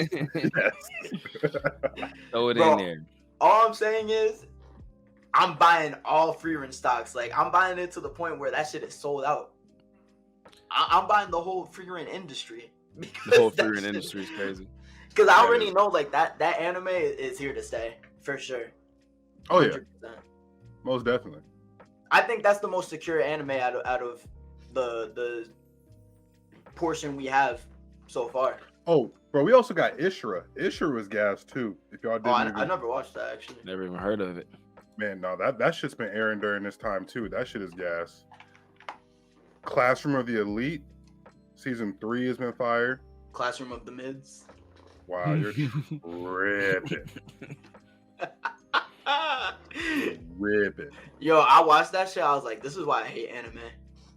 S3: Throw it
S2: Bro,
S3: in there.
S2: all I'm saying is, I'm buying all Freerun stocks. Like I'm buying it to the point where that shit is sold out. I'm buying the whole Freerun industry.
S3: The whole Freerun industry is crazy.
S2: Because I
S1: Yeah,
S2: already
S1: it
S2: know like that anime is here to stay for sure.
S1: Oh yeah,
S2: 100%.
S1: most definitely.
S2: I think that's the most secure anime out of the portion we have so far.
S1: Oh, bro, we also got Ishura. Ishura was gas too. If y'all
S2: Oh,
S1: didn't
S2: I never watched that actually.
S3: Never even heard of it.
S1: man, no, that shit's been airing during this time too. That shit is gas. Classroom of the Elite, season 3 has been fired.
S2: Classroom of the Mids.
S1: Wow, you're ripping. Ripping.
S2: Yo, I watched that shit. I was like, this is why I hate anime.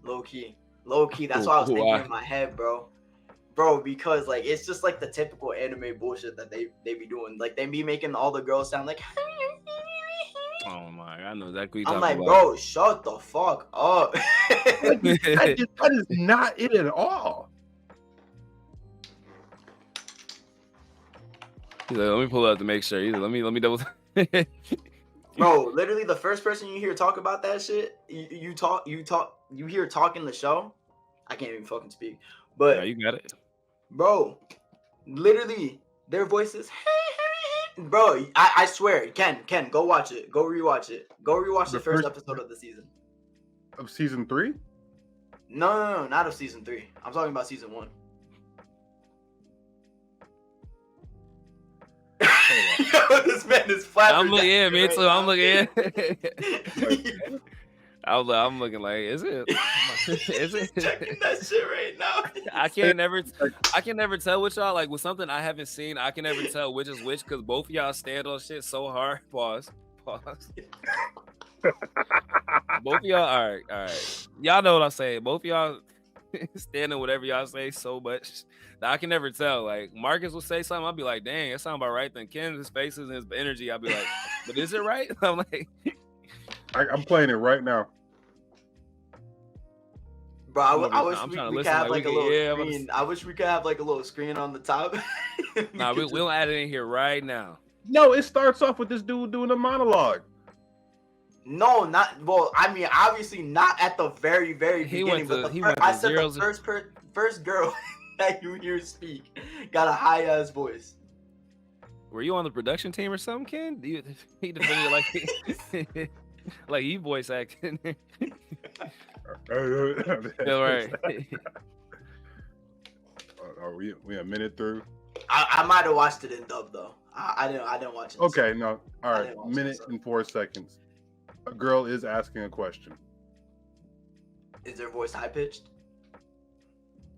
S2: Low key. That's what I was thinking
S3: Why?
S2: in my head, bro. Bro, because like it's just like the typical anime bullshit that they be doing. Like they be making all the girls sound like
S3: Oh my, I know exactly what
S2: I'm
S3: you're
S2: like,
S3: talking
S2: bro, shut the fuck up.
S1: That is not it at all.
S3: He's like, let me pull it up to make sure. He's like, let me double.
S2: Bro, literally the first person you hear talk about that shit, you hear talking the show. I can't even fucking speak. But
S3: Yeah, you got it.
S2: bro, literally their voices. Bro, I swear, Ken, go watch it. Go rewatch it. Go rewatch the
S1: The
S2: first
S1: first-
S2: episode of the season.
S1: Of season 3?
S2: No, not of season 3. I'm talking about season 1. This man is flat.
S3: I'm looking, yeah, me too. I'm looking,
S2: looking.
S3: I'm looking like, is it? Is it?
S2: Checking that shit right now.
S3: I can never tell with y'all. Like with something I haven't seen, I can never tell which is which because both of y'all stand on shit so hard. Pause. Both of y'all, all right. Y'all know what I'm saying. Both of y'all stand on whatever y'all say so much that I can never tell. Like Marcus will say something, I'll be like, dang, that sounds about right. Then Ken, his faces and his energy, I'll be like, but is it right? I'm like,
S1: I'm playing it right now.
S2: Bro, I wish
S3: I'm
S2: we
S3: trying to
S2: could
S3: listen,
S2: have
S3: like,
S2: like a
S3: we
S2: little
S3: can- yeah, I'm gonna-
S2: screen. I wish we could have like a little screen on the top.
S3: nah, we'll add it in here right now.
S1: No, it starts off with this dude doing a monologue.
S2: No, not well. I mean, obviously not at the very, very
S3: He
S2: beginning.
S3: went to-
S2: But
S3: he
S2: the
S3: went
S2: I
S3: to
S2: said
S3: zeros.
S2: the first girl that you hear speak got a high ass voice.
S3: Were you on the production team or something, Ken? He defended like like you voice acting. Feel right.
S1: Are we a minute through?
S2: I might have watched it in dub though. I didn't watch it.
S1: Okay, no. All
S2: I
S1: right,
S2: didn't watch
S1: minute
S2: this,
S1: and 4 seconds. A girl is asking a question.
S2: Is their voice high pitched?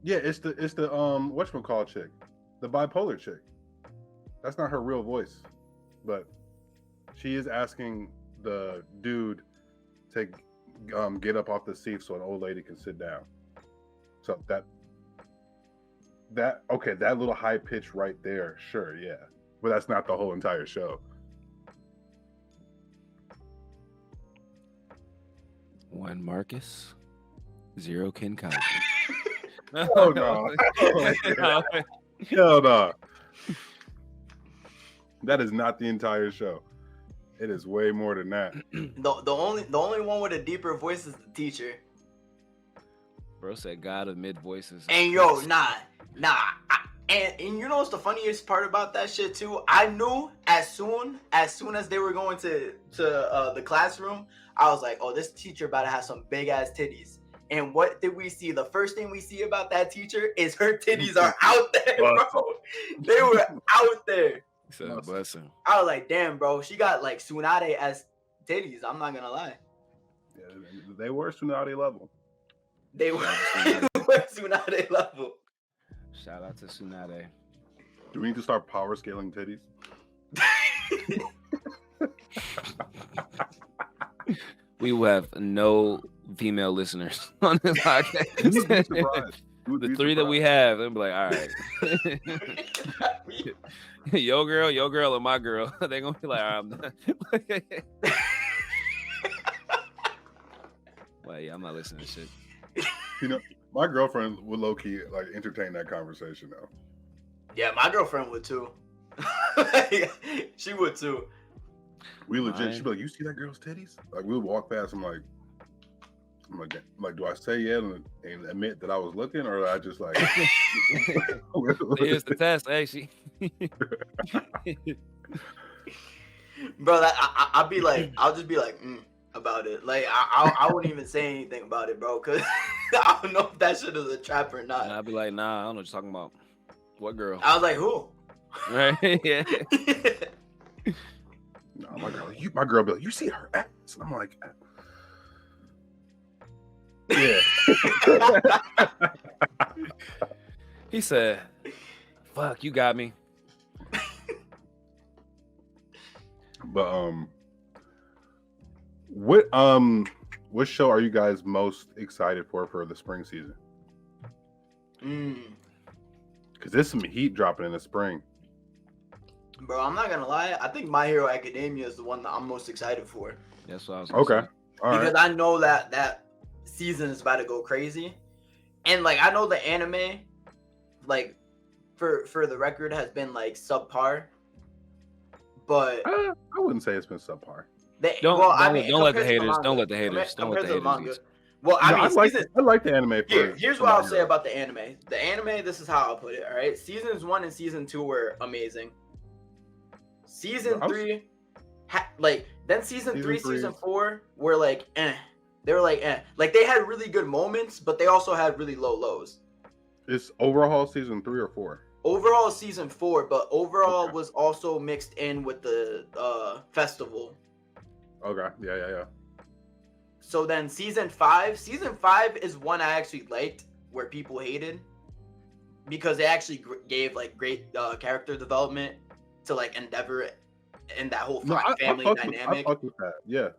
S1: Yeah, it's the whatchamacallit chick, the bipolar chick. That's not her real voice, but she is asking the dude to get up off the seat so an old lady can sit down. So that little high pitch right there, sure, yeah, but that's not the whole entire show.
S3: One Marcus, 0 Ken Kaiji.
S1: Oh no! Hell no! That is not the entire show. It is way more than that.
S2: The only one with a deeper voice is the teacher.
S3: Bro said God of mid voices.
S2: And yo, nah. And you know what's the funniest part about that shit too? I knew as soon as they were going to the classroom, I was like, oh, this teacher about to have some big ass titties. And what did we see? The first thing we see about that teacher is her titties are out there, bro. They were out there.
S3: So blessing.
S2: I was like, damn, bro, she got like Tsunade as titties. I'm not gonna lie.
S1: Yeah, they were Tsunade level.
S2: They were Tsunade level.
S3: Shout out to Tsunade.
S1: Do we need to start power scaling titties?
S3: We will have no female listeners on this podcast. The three that we have, they'll be like, all right. Your girl, or my girl. They're gonna be like, all right, well, yeah, I'm not listening to shit.
S1: You know, my girlfriend would low key like entertain that conversation though.
S2: Yeah, my girlfriend would too. She would too.
S1: We legit, she'd be like, "You see that girl's titties?" Like we would walk past. I'm like, do I say yeah and admit that I was looking, or do I just like?
S3: Here's the test, actually.
S2: Bro, I'll just be like about it. Like I wouldn't even say anything about it, bro, because I don't know if that shit is a trap or not.
S3: And I'd be like, nah, I don't know what you're talking about. What girl?
S2: I was like, who?
S3: Right? Yeah.
S1: No, my girl be like, you see her ass? And I'm like, yeah.
S3: He said, fuck, you got me.
S1: But what show are you guys most excited for the spring season? Because there's some heat dropping in the spring.
S2: Bro, I'm not gonna lie. I think My Hero Academia is the one that I'm most excited for.
S3: That's what I was
S1: okay.
S3: say.
S1: All
S2: because
S1: right.
S2: I know that season is about to go crazy, and like I know the anime, like for the record, has been like subpar. But
S1: I wouldn't say it's been subpar.
S3: Don't let the haters. Don't let the haters.
S2: Compared to the manga. Well, I mean,
S1: I like the anime.
S2: Here's what I'll say about the anime. The anime, this is how I'll put it. All right, seasons 1 and season 2 were amazing. Season 3, then season 3, season 4 were like, eh. They were like, eh. Like they had really good moments, but they also had really low lows.
S1: It's overhaul season 3 or 4.
S2: Overall season 4, but overall was also mixed in with the festival.
S1: Okay, yeah.
S2: So then season 5 is one I actually liked, where people hated, because they actually gave like great character development to like Endeavor and that whole family dynamic.
S1: I fuck with that. Yeah.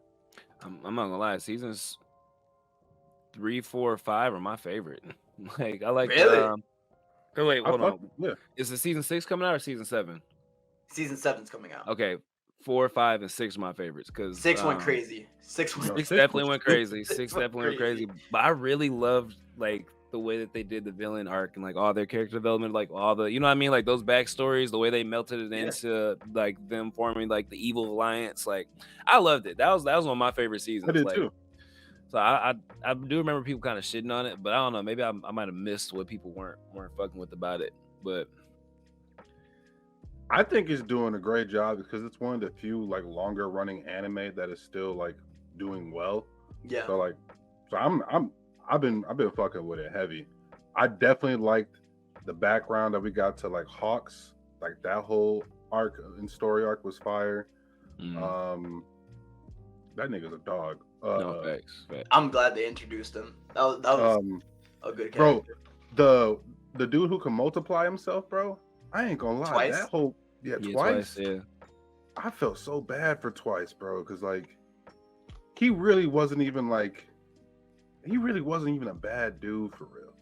S3: I'm not gonna lie, seasons 3, 4, 5 are my favorite. Like I like
S2: really?
S3: Wait, hold on.
S1: Yeah.
S3: Is the season 6 coming out or season 7?
S2: Season 7's coming out.
S3: Okay. 4, 5, and 6 are my favorites because
S2: 6 went crazy. 6
S3: definitely went crazy. 6 definitely went crazy. But I really loved like the way that they did the villain arc and like all their character development, like all the, you know what I mean, like those backstories, the way they melted it into like them forming like the evil alliance. Like I loved it. That was one of my favorite seasons.
S1: I did
S3: like,
S1: too.
S3: So I do remember people kind of shitting on it, but I don't know. Maybe I might have missed what people weren't fucking with about it. But
S1: I think it's doing a great job because it's one of the few like longer running anime that is still like doing well.
S2: Yeah.
S1: So I've been fucking with it heavy. I definitely liked the background that we got to like Hawks. Like that whole arc and story arc was fire. That nigga's a dog.
S3: No facts.
S2: I'm glad they introduced him. That was a good character.
S1: Bro, the dude who can multiply himself, bro. I ain't gonna lie.
S2: Twice?
S1: That whole twice.
S3: Yeah.
S1: I felt so bad for Twice, bro, because like he really wasn't even a bad dude for real.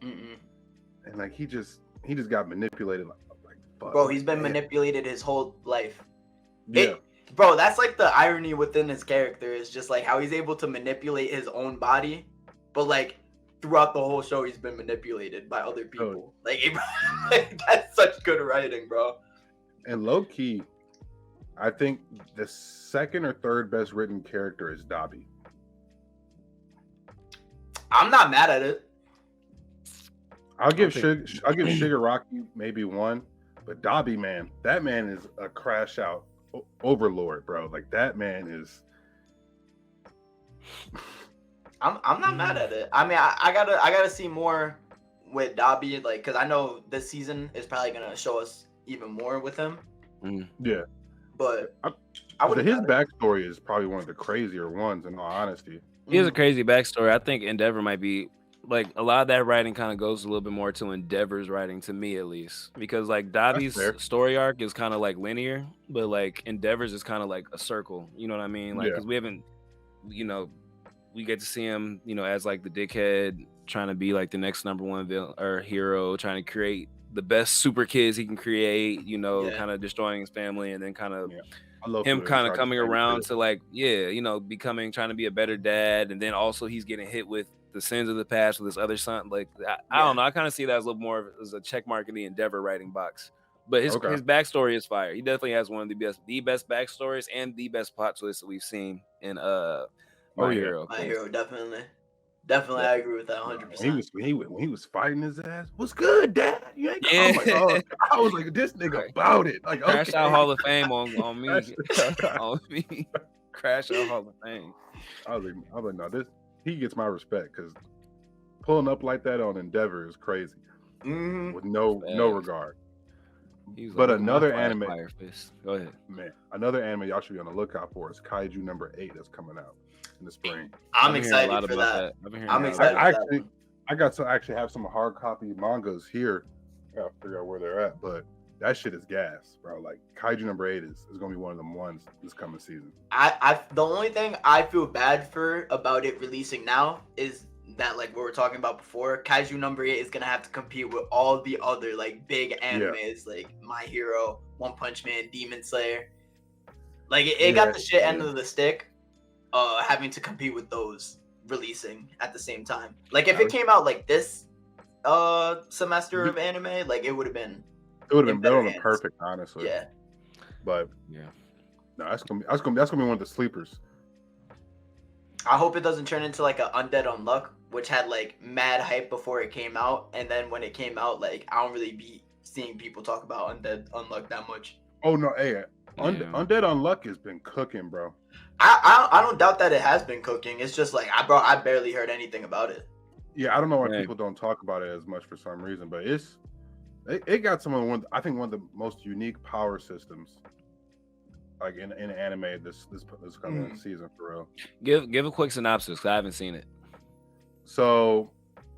S1: And like he just got manipulated like fuck.
S2: Bro, he's been manipulated his whole life.
S1: Yeah.
S2: Bro, that's like the irony within his character is just like how he's able to manipulate his own body, but like throughout the whole show he's been manipulated by other people. Like that's such good writing, bro.
S1: And low key, I think the second or third best written character is Dabi.
S2: I'm not mad at it.
S1: I'll give
S3: think-
S1: Shigaraki maybe one, but Dabi, man, that man is a crash out overlord, bro. Like that man is.
S2: I'm not mad at it. I mean, I gotta see more with Dabi, like, because I know this season is probably gonna show us even more with him.
S1: Yeah,
S2: but I would.
S1: his backstory is probably one of the crazier ones, in all honesty.
S3: He has a crazy backstory. I think Endeavor might be like a lot of that writing kind of goes a little bit more to Endeavor's writing, to me at least, because like Davi's story arc is kind of like linear, but like Endeavor's is kind of like a circle. You know what I mean? Like, because we haven't, you know, we get to see him, you know, as like the dickhead trying to be like the next number one villain or hero, trying to create the best super kids he can create, you know, kind of destroying his family, and then kind of him kind of coming around to like, you know, trying to be a better dad, and then also he's getting hit with the sins of the past with his other son. Like, I don't know, I kind of see that as a little more as a check mark in the Endeavor writing box. But his backstory is fire. He definitely has one of the best backstories and the best plot twists that we've seen in My Hero.
S2: My Hero, definitely. Definitely, I agree with that 100%.
S1: When he was fighting his ass, what's good, Dad? You ain't I was like, this nigga about it. Like,
S3: Crash Out Hall of Fame on me. On me. Crash Out Hall of Fame.
S1: I was like, no, he gets my respect, because pulling up like that on Endeavor is crazy. With no regard. But another anime.
S3: Go ahead.
S1: Man, another anime y'all should be on the lookout for is Kaiju number 8 that's coming out in the spring.
S2: I'm excited for that. I'm excited.
S1: I got to actually have some hard copy mangas here. I gotta figure out where they're at, but that shit is gas, bro. Like Kaiju number 8 is gonna be one of them ones this coming season.
S2: The only thing I feel bad for about it releasing now is that, like we were talking about before, Kaiju number 8 is gonna have to compete with all the other like big animes, like My Hero, One Punch Man, Demon Slayer. Like it got the shit end of the stick, having to compete with those releasing at the same time. Like if it came out like this semester of anime, like it would have been
S1: perfect, honestly.
S2: Yeah.
S1: But no, that's gonna be one of the sleepers.
S2: I hope it doesn't turn into like an Undead Unluck, which had like mad hype before it came out, and then when it came out, like I don't really be seeing people talk about Undead Unluck that much.
S1: Oh no, Undead Unluck has been cooking, bro.
S2: I don't doubt that it has been cooking. It's just like I barely heard anything about it.
S1: Yeah, I don't know why people don't talk about it as much for some reason, but it got one of the most unique power systems, like in anime this coming season, for real.
S3: Give a quick synopsis, because I haven't seen it.
S1: So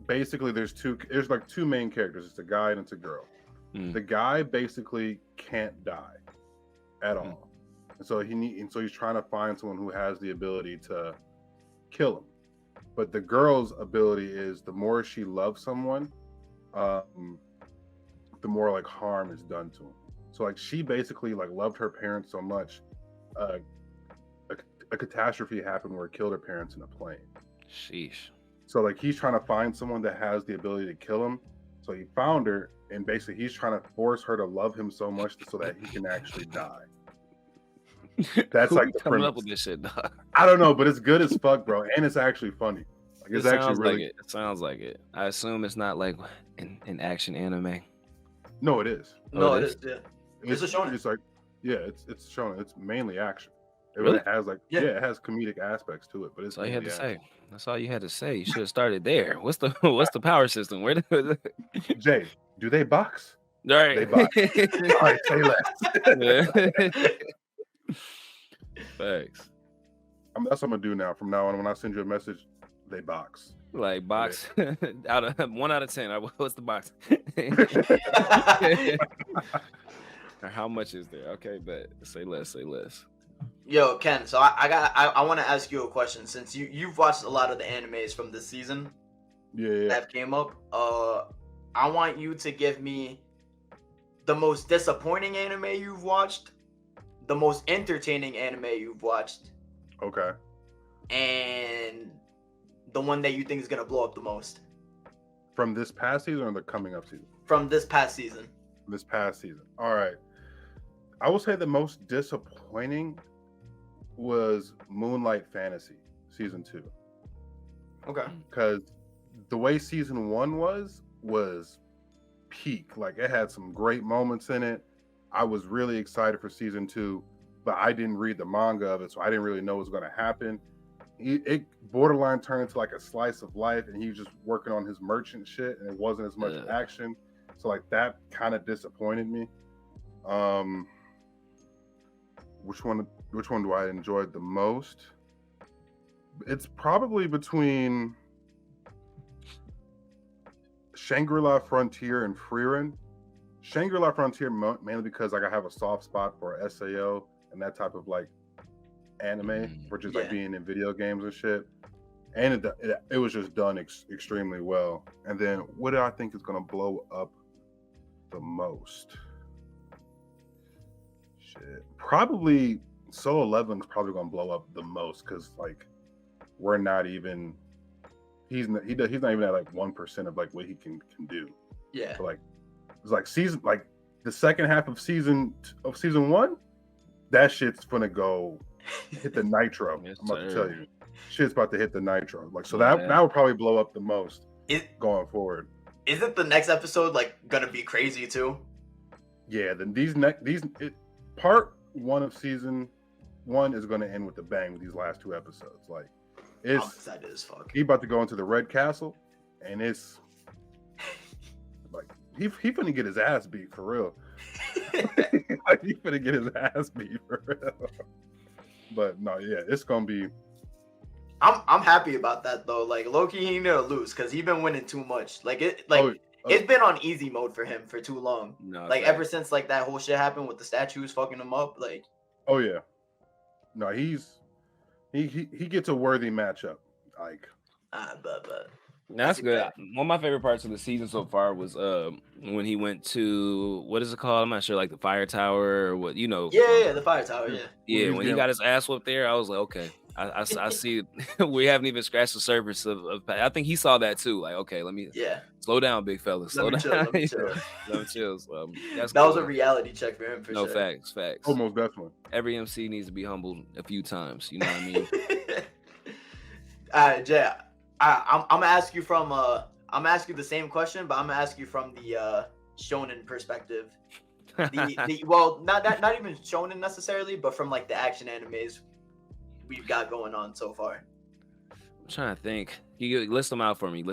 S1: basically there's like two main characters. It's a guy and it's a girl. The guy basically can't die at all. And so he's trying to find someone who has the ability to kill him. But the girl's ability is, the more she loves someone, the more like harm is done to him. So like she basically like loved her parents so much, a catastrophe happened where it killed her parents in a plane.
S3: Sheesh.
S1: So like he's trying to find someone that has the ability to kill him. So he found her, and basically he's trying to force her to love him so much so that he can actually die. That's like the
S3: coming
S1: premise.
S3: up with this shit, dog.
S1: I don't know, but it's good as fuck, bro, and it's actually funny. Like it's actually really.
S3: Like it sounds like it. I assume it's not like an action anime.
S1: No, it is.
S2: No, it is. Yeah, it's a shonen.
S1: It's like, it's shonen. It's mainly action. It
S3: really
S1: has like, it has comedic aspects to it, but it's
S3: all you had to say. That's all you had to say. You should have started there. What's the power system? Where
S1: Jay, do they box?
S3: All right.
S1: They box. All right, say less.
S3: Thanks.
S1: That's what I'm gonna do now. From now on, when I send you a message, they box.
S3: Like box out of 1 out of 10. What's the box? Or how much is there? Okay, but say less.
S2: Yo, Ken. So I want to ask you a question, since you've watched a lot of the animes from this season.
S1: Yeah.
S2: That came up. I want you to give me the most disappointing anime you've watched, the most entertaining anime you've watched.
S1: Okay.
S2: And the one that you think is gonna blow up the most.
S1: From this past season or the coming up season?
S2: From this past season.
S1: This past season. All right. I will say the most disappointing was Moonlight Fantasy season 2,
S2: Okay.
S1: because the way season 1 was peak. Like it had some great moments in it. I was really excited for season 2, but I didn't read the manga of it, so I didn't really know what was going to happen. It borderline turned into like a slice of life, and he was just working on his merchant shit, and it wasn't as much action. So like that kind of disappointed me. Um, which one do I enjoy the most? It's probably between Shangri-La Frontier and Frieren. Shangri-La Frontier mainly because like I have a soft spot for SAO and that type of like anime, for just like being in video games and shit. And it was just done extremely well. And then what do I think is gonna blow up the most? Shit, probably Solo Leveling is probably gonna blow up the most, because like we're not even he's not even at like 1% of like what he can do.
S2: Yeah.
S1: So like it's like season like the second half of season 1, that shit's gonna go hit the nitro.
S3: Yes,
S1: I'm about to
S3: sir.
S1: tell you, shit's about to hit the nitro. Like so
S3: Yeah.
S1: that would probably blow up the most going forward.
S2: Isn't the next episode like gonna be crazy too?
S1: Yeah, then part 1 of season 1 is gonna end with a bang with these last 2 episodes. Like
S2: I'm excited as fuck.
S1: he about to go into the Red Castle, and it's like he finna get his ass beat for real. Like he finna get his ass beat for real. But no, yeah, it's gonna be.
S2: I'm happy about that though. Like low-key, he need to lose because he been winning too much. Like it's been on easy mode for him for too long.
S3: No,
S2: like ever since like that whole shit happened with the statues fucking him up. Like
S1: oh yeah, no, he gets a worthy matchup. Like
S2: but
S3: that's good. One of my favorite parts of the season so far was when he went to, what is it called? I'm not sure, like the fire tower or what,
S2: Yeah, the fire tower.
S3: Yeah, when he got his ass whooped there, I was like, okay, I see. We haven't even scratched the surface of. I think he saw that too. Like, okay, let me slow down, big fella. Slow down.
S2: Let me chill.
S3: Let me chill.
S2: That was a reality check for him for sure.
S3: No, facts.
S1: Oh, most definitely.
S3: Every MC needs to be humbled a few times. You know what I mean?
S2: All right, Jay. I'm gonna ask you from I'm gonna ask you the same question, but I'm gonna ask you from the shonen perspective. Well, not even shonen necessarily, but from like the action animes we've got going on so far.
S3: I'm trying to think. You list them out for me.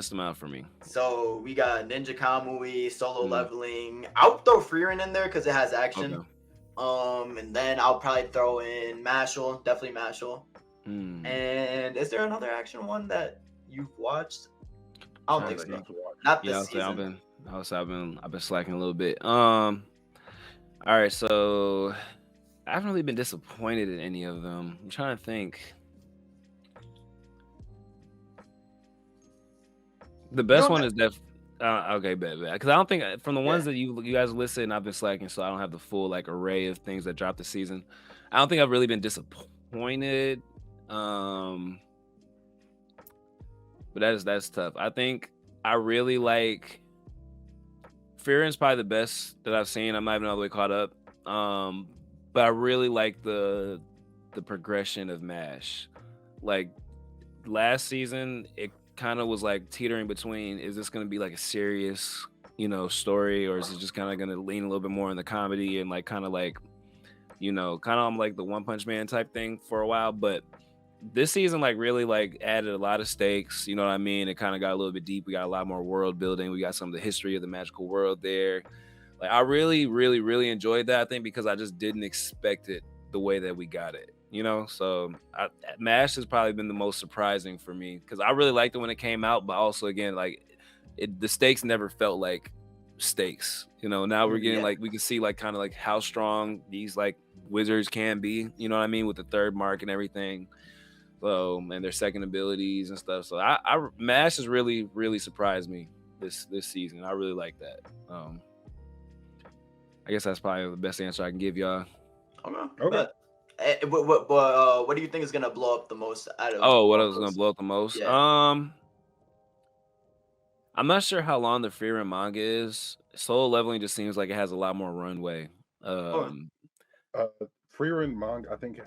S2: So we got Ninja Kamui, Solo Leveling. I'll throw Frieren in there because it has action. Okay. And then I'll probably throw in Mashal, definitely Mashal. And is there another action one that you've watched? I don't think so. Not this season.
S3: I've been slacking a little bit. All right, so I haven't really been disappointed in any of them. I'm trying to think. The best one is okay, bad. Because I don't think from the ones that you guys listed, and I've been slacking, so I don't have the full like array of things that dropped the season. I don't think I've really been disappointed. But that's tough. I think I really like Frieren's probably the best that I've seen. I'm not even all the way caught up. But I really like the progression of MASH. Like last season, it kind of was like teetering between, is this going to be like a serious, story, or is it just kind of going to lean a little bit more in the comedy and like kind of like, I'm like the One Punch Man type thing for a while. But this season like really like added a lot of stakes, you know what I mean? It kind of got a little bit deep. We got a lot more world building. We got some of the history of the magical world there. Like I really, really, really enjoyed that, I think, because I just didn't expect it the way that we got it, So MASH has probably been the most surprising for me because I really liked it when it came out, but also again, like the stakes never felt like stakes. Now we're getting like, we can see like kind of like how strong these like wizards can be, you know what I mean, with the third mark and everything. So, and their second abilities and stuff. So I MASH has really, really surprised me this season. I really like that. I guess that's probably the best answer I can give y'all.
S2: Okay. What do you think is gonna blow up the most out of?
S3: Oh, what else is gonna blow up the most?
S2: Yeah.
S3: I'm not sure how long the Frieren manga is. Solo Leveling just seems like it has a lot more runway.
S1: Freerin manga, I think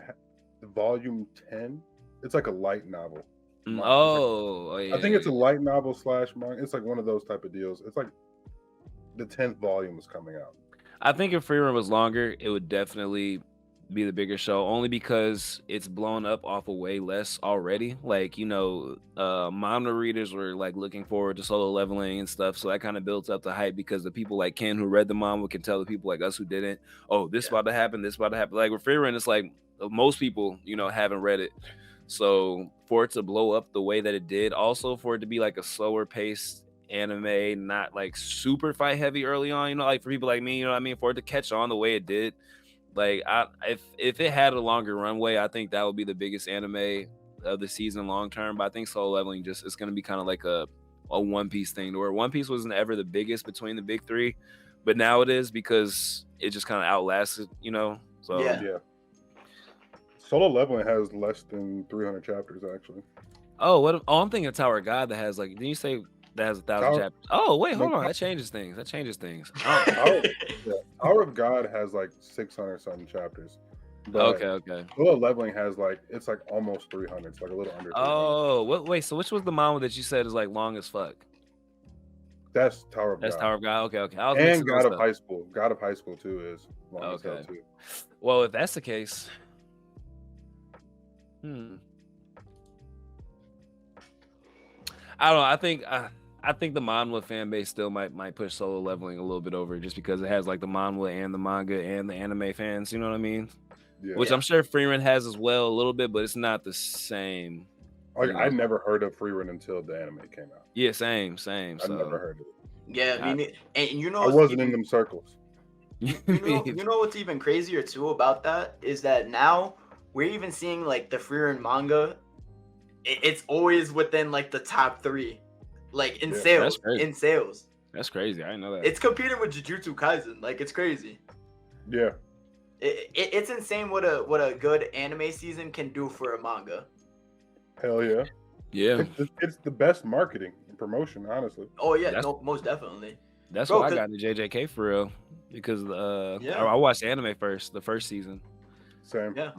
S1: volume 10. It's like a light novel.
S3: Mm,
S1: It's like,
S3: oh,
S1: I think it's a
S3: yeah.
S1: light novel slash manga. It's like one of those type of deals. It's like the 10th volume is coming out.
S3: I think if Free Run was longer, it would definitely be the bigger show, only because it's blown up off of way less already. Like, manga readers were like looking forward to Solo Leveling and stuff, so that kind of built up the hype because the people like Ken who read the manga can tell the people like us who didn't, oh, this about to happen, this about to happen. Like with Free Run, it's like most people, haven't read it. So for it to blow up the way that it did, also for it to be like a slower paced anime, not like super fight heavy early on, like for people like me, you know what I mean? For it to catch on the way it did, like if it had a longer runway, I think that would be the biggest anime of the season long term. But I think Solo Leveling it's gonna be kind of like a One Piece thing, where One Piece wasn't ever the biggest between the big three, but now it is because it just kind of outlasted, So
S1: Yeah. Solo Leveling has less than 300 chapters actually.
S3: Oh, I'm thinking of Tower of God that has like. Didn't you say that has 1,000 chapters? Oh, wait, hold on. That changes things.
S1: Tower of God has like 600 something chapters. But
S3: Okay.
S1: Solo Leveling has it's like almost 300. It's like a little under 300.
S3: Oh, wait. So which was the manga that you said is like long as fuck?
S1: That's Tower of God.
S3: That's Tower of God. Okay.
S1: And God of High School. God of High School too is long as hell too.
S3: Well, if that's the case, I don't know. I think the manhwa fan base still might push Solo Leveling a little bit over, just because it has like the manhwa and the manga and the anime fans. You know what I mean? Yeah. Which I'm sure Freeman has as well a little bit, but it's not the same.
S1: I never heard of Freeman until the anime came out.
S3: Yeah, same.
S1: I never heard of it.
S2: Yeah, and
S1: I wasn't in them circles.
S2: You know what's even crazier too about that is that now we're even seeing like the Freeman manga. It's always within like the top 3, like in sales. In sales,
S3: that's crazy. I didn't know that.
S2: It's competing with Jujutsu Kaisen. Like it's crazy.
S1: Yeah,
S2: it's insane what a good anime season can do for a manga.
S1: Hell yeah.
S3: Yeah,
S1: it's the best marketing and promotion, honestly.
S2: Oh yeah, most definitely.
S3: That's why I got into JJK for real, because I watched anime first, the first season.
S1: Same.
S2: Yeah.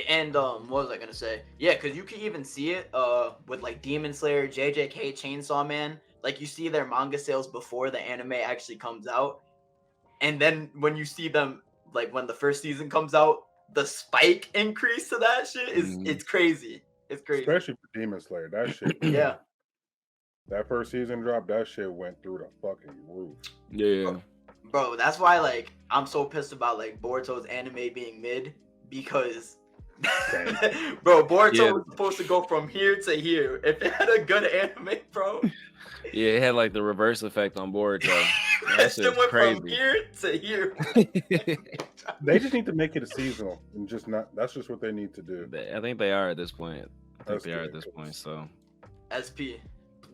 S2: And what was I gonna say? Yeah, because you can even see it with like Demon Slayer, JJK, Chainsaw Man. Like you see their manga sales before the anime actually comes out, and then when you see them like when the first season comes out, the spike increase to that shit is it's crazy. It's crazy.
S1: Especially for Demon Slayer, that shit.
S2: Yeah.
S1: That first season drop, that shit went through the fucking roof.
S3: Yeah.
S2: Bro, that's why like I'm so pissed about like Boruto's anime being mid, because bro, Boruto was supposed to go from here to here. If it had a good anime, bro.
S3: Yeah, it had like the reverse effect on Boruto.
S2: That shit went crazy. From here to here.
S1: They just need to make it a seasonal and just not. That's just what they need to do.
S3: I think they are at this point. So
S2: SP,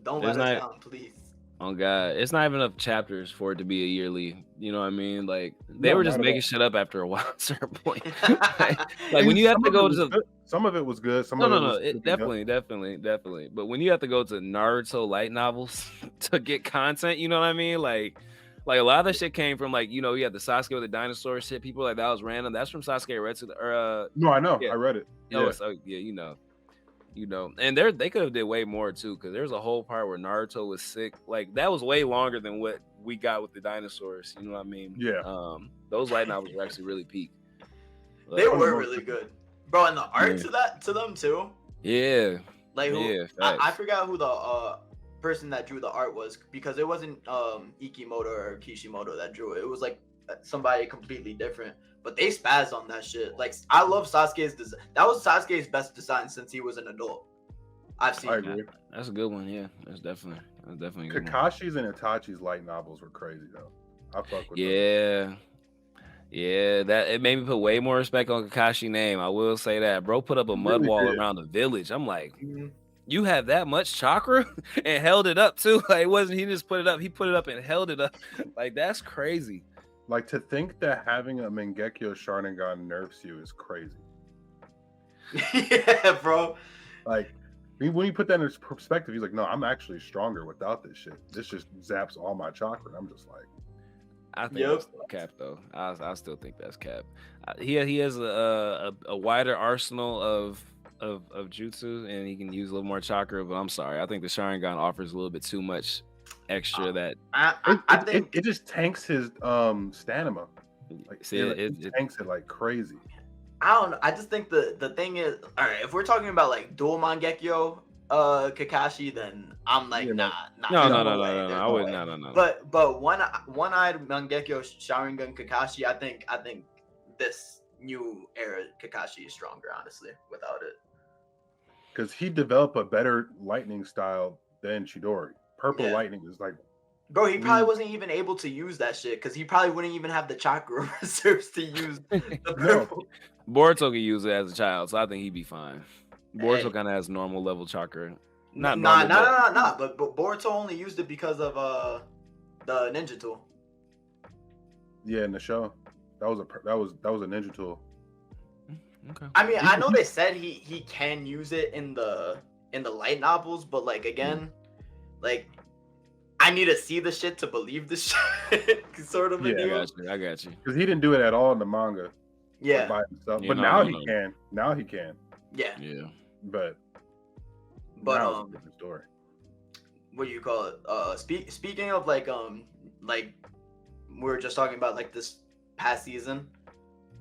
S2: don't let us down, please.
S3: Oh God, it's not even enough chapters for it to be a yearly. You know what I mean? Like they were just making shit up after a while at a certain point. like when you have to go to
S1: some of it was good.
S3: Definitely. But when you have to go to Naruto light novels to get content, you know what I mean? Like a lot of the shit came from you had the Sasuke with the dinosaur shit. People like that was random. That's from Sasuke Red to the
S1: No, I know. Yeah. I read it.
S3: Yeah. So and they could have did way more too, because there's a whole part where Naruto was sick. Like that was way longer than what we got with the dinosaurs. You know what I mean?
S1: Yeah.
S3: Those light novels were actually really peak.
S2: They were really good, bro. And the art to them too.
S3: Yeah.
S2: Like I forgot who the person that drew the art was, because it wasn't Ikimoto or Kishimoto that drew it. It was like somebody completely different. But they spazzed on that shit. Like I love Sasuke's design. That was Sasuke's best design since he was an adult. I've seen.
S1: I agree.
S3: That's a good one. Yeah, that's definitely a good
S1: Kakashi's and Itachi's light novels were crazy though. I fuck with
S3: them. Yeah, that it made me put way more respect on Kakashi's name. I will say that. Bro put up a mud wall around the village. I'm like, you have that much chakra and held it up too. Like it wasn't he just put it up. He put it up and held it up. Like that's crazy.
S1: Like to think that having a Mangekyo Sharingan nerfs you is crazy.
S2: Yeah, bro.
S1: Like when you put that in perspective, he's like, no, I'm actually stronger without this shit. This just zaps all my chakra. And I'm just like,
S3: I think
S2: Yep.
S3: that's still cap though. I still think that's cap. He has a wider arsenal of jutsu, and he can use a little more chakra. But I'm sorry, I think the Sharingan offers a little bit too much extra. That
S2: I think
S1: it just tanks his stamina. Like
S3: see,
S1: it tanks it like crazy.
S2: I don't know. I just think the thing is, all right. If we're talking about like dual Mangekyo, Kakashi, then I'm like,
S1: You know,
S2: nah.
S3: no,
S2: there's
S3: no.
S2: there's
S3: I would
S2: way.
S3: no.
S2: But one-eyed Mangekyo Sharingan Kakashi, I think this new era Kakashi is stronger, honestly, without it.
S1: because he developed a better lightning style than Chidori. Purple
S2: Yeah.
S1: lightning is like,
S2: Bro, he probably wasn't even able to use that shit because he probably wouldn't even have the chakra reserves to use the purple.
S3: Boruto could use it as a child, so I think he'd be fine. Boruto
S2: Hey.
S3: kind of has normal level chakra. Not
S2: Nah.
S3: normal,
S2: But Boruto only used it because of the ninja tool.
S1: yeah, in the show, that was a ninja tool.
S3: Okay.
S2: I mean, I know they said he can use it in the light novels, but like again, like I need to see the shit to believe the shit, sort of a
S1: Yeah,
S2: deal.
S3: I got you.
S1: Because he didn't do it at all in the manga. Like,
S2: Yeah,
S1: by himself.
S3: Yeah,
S1: But
S3: no,
S1: now
S3: no,
S1: he
S3: no.
S1: can. Now he can.
S2: yeah.
S3: Yeah.
S1: But
S2: But
S1: now it's a different story.
S2: what do you call it? Speaking of like we were just talking about like this past season.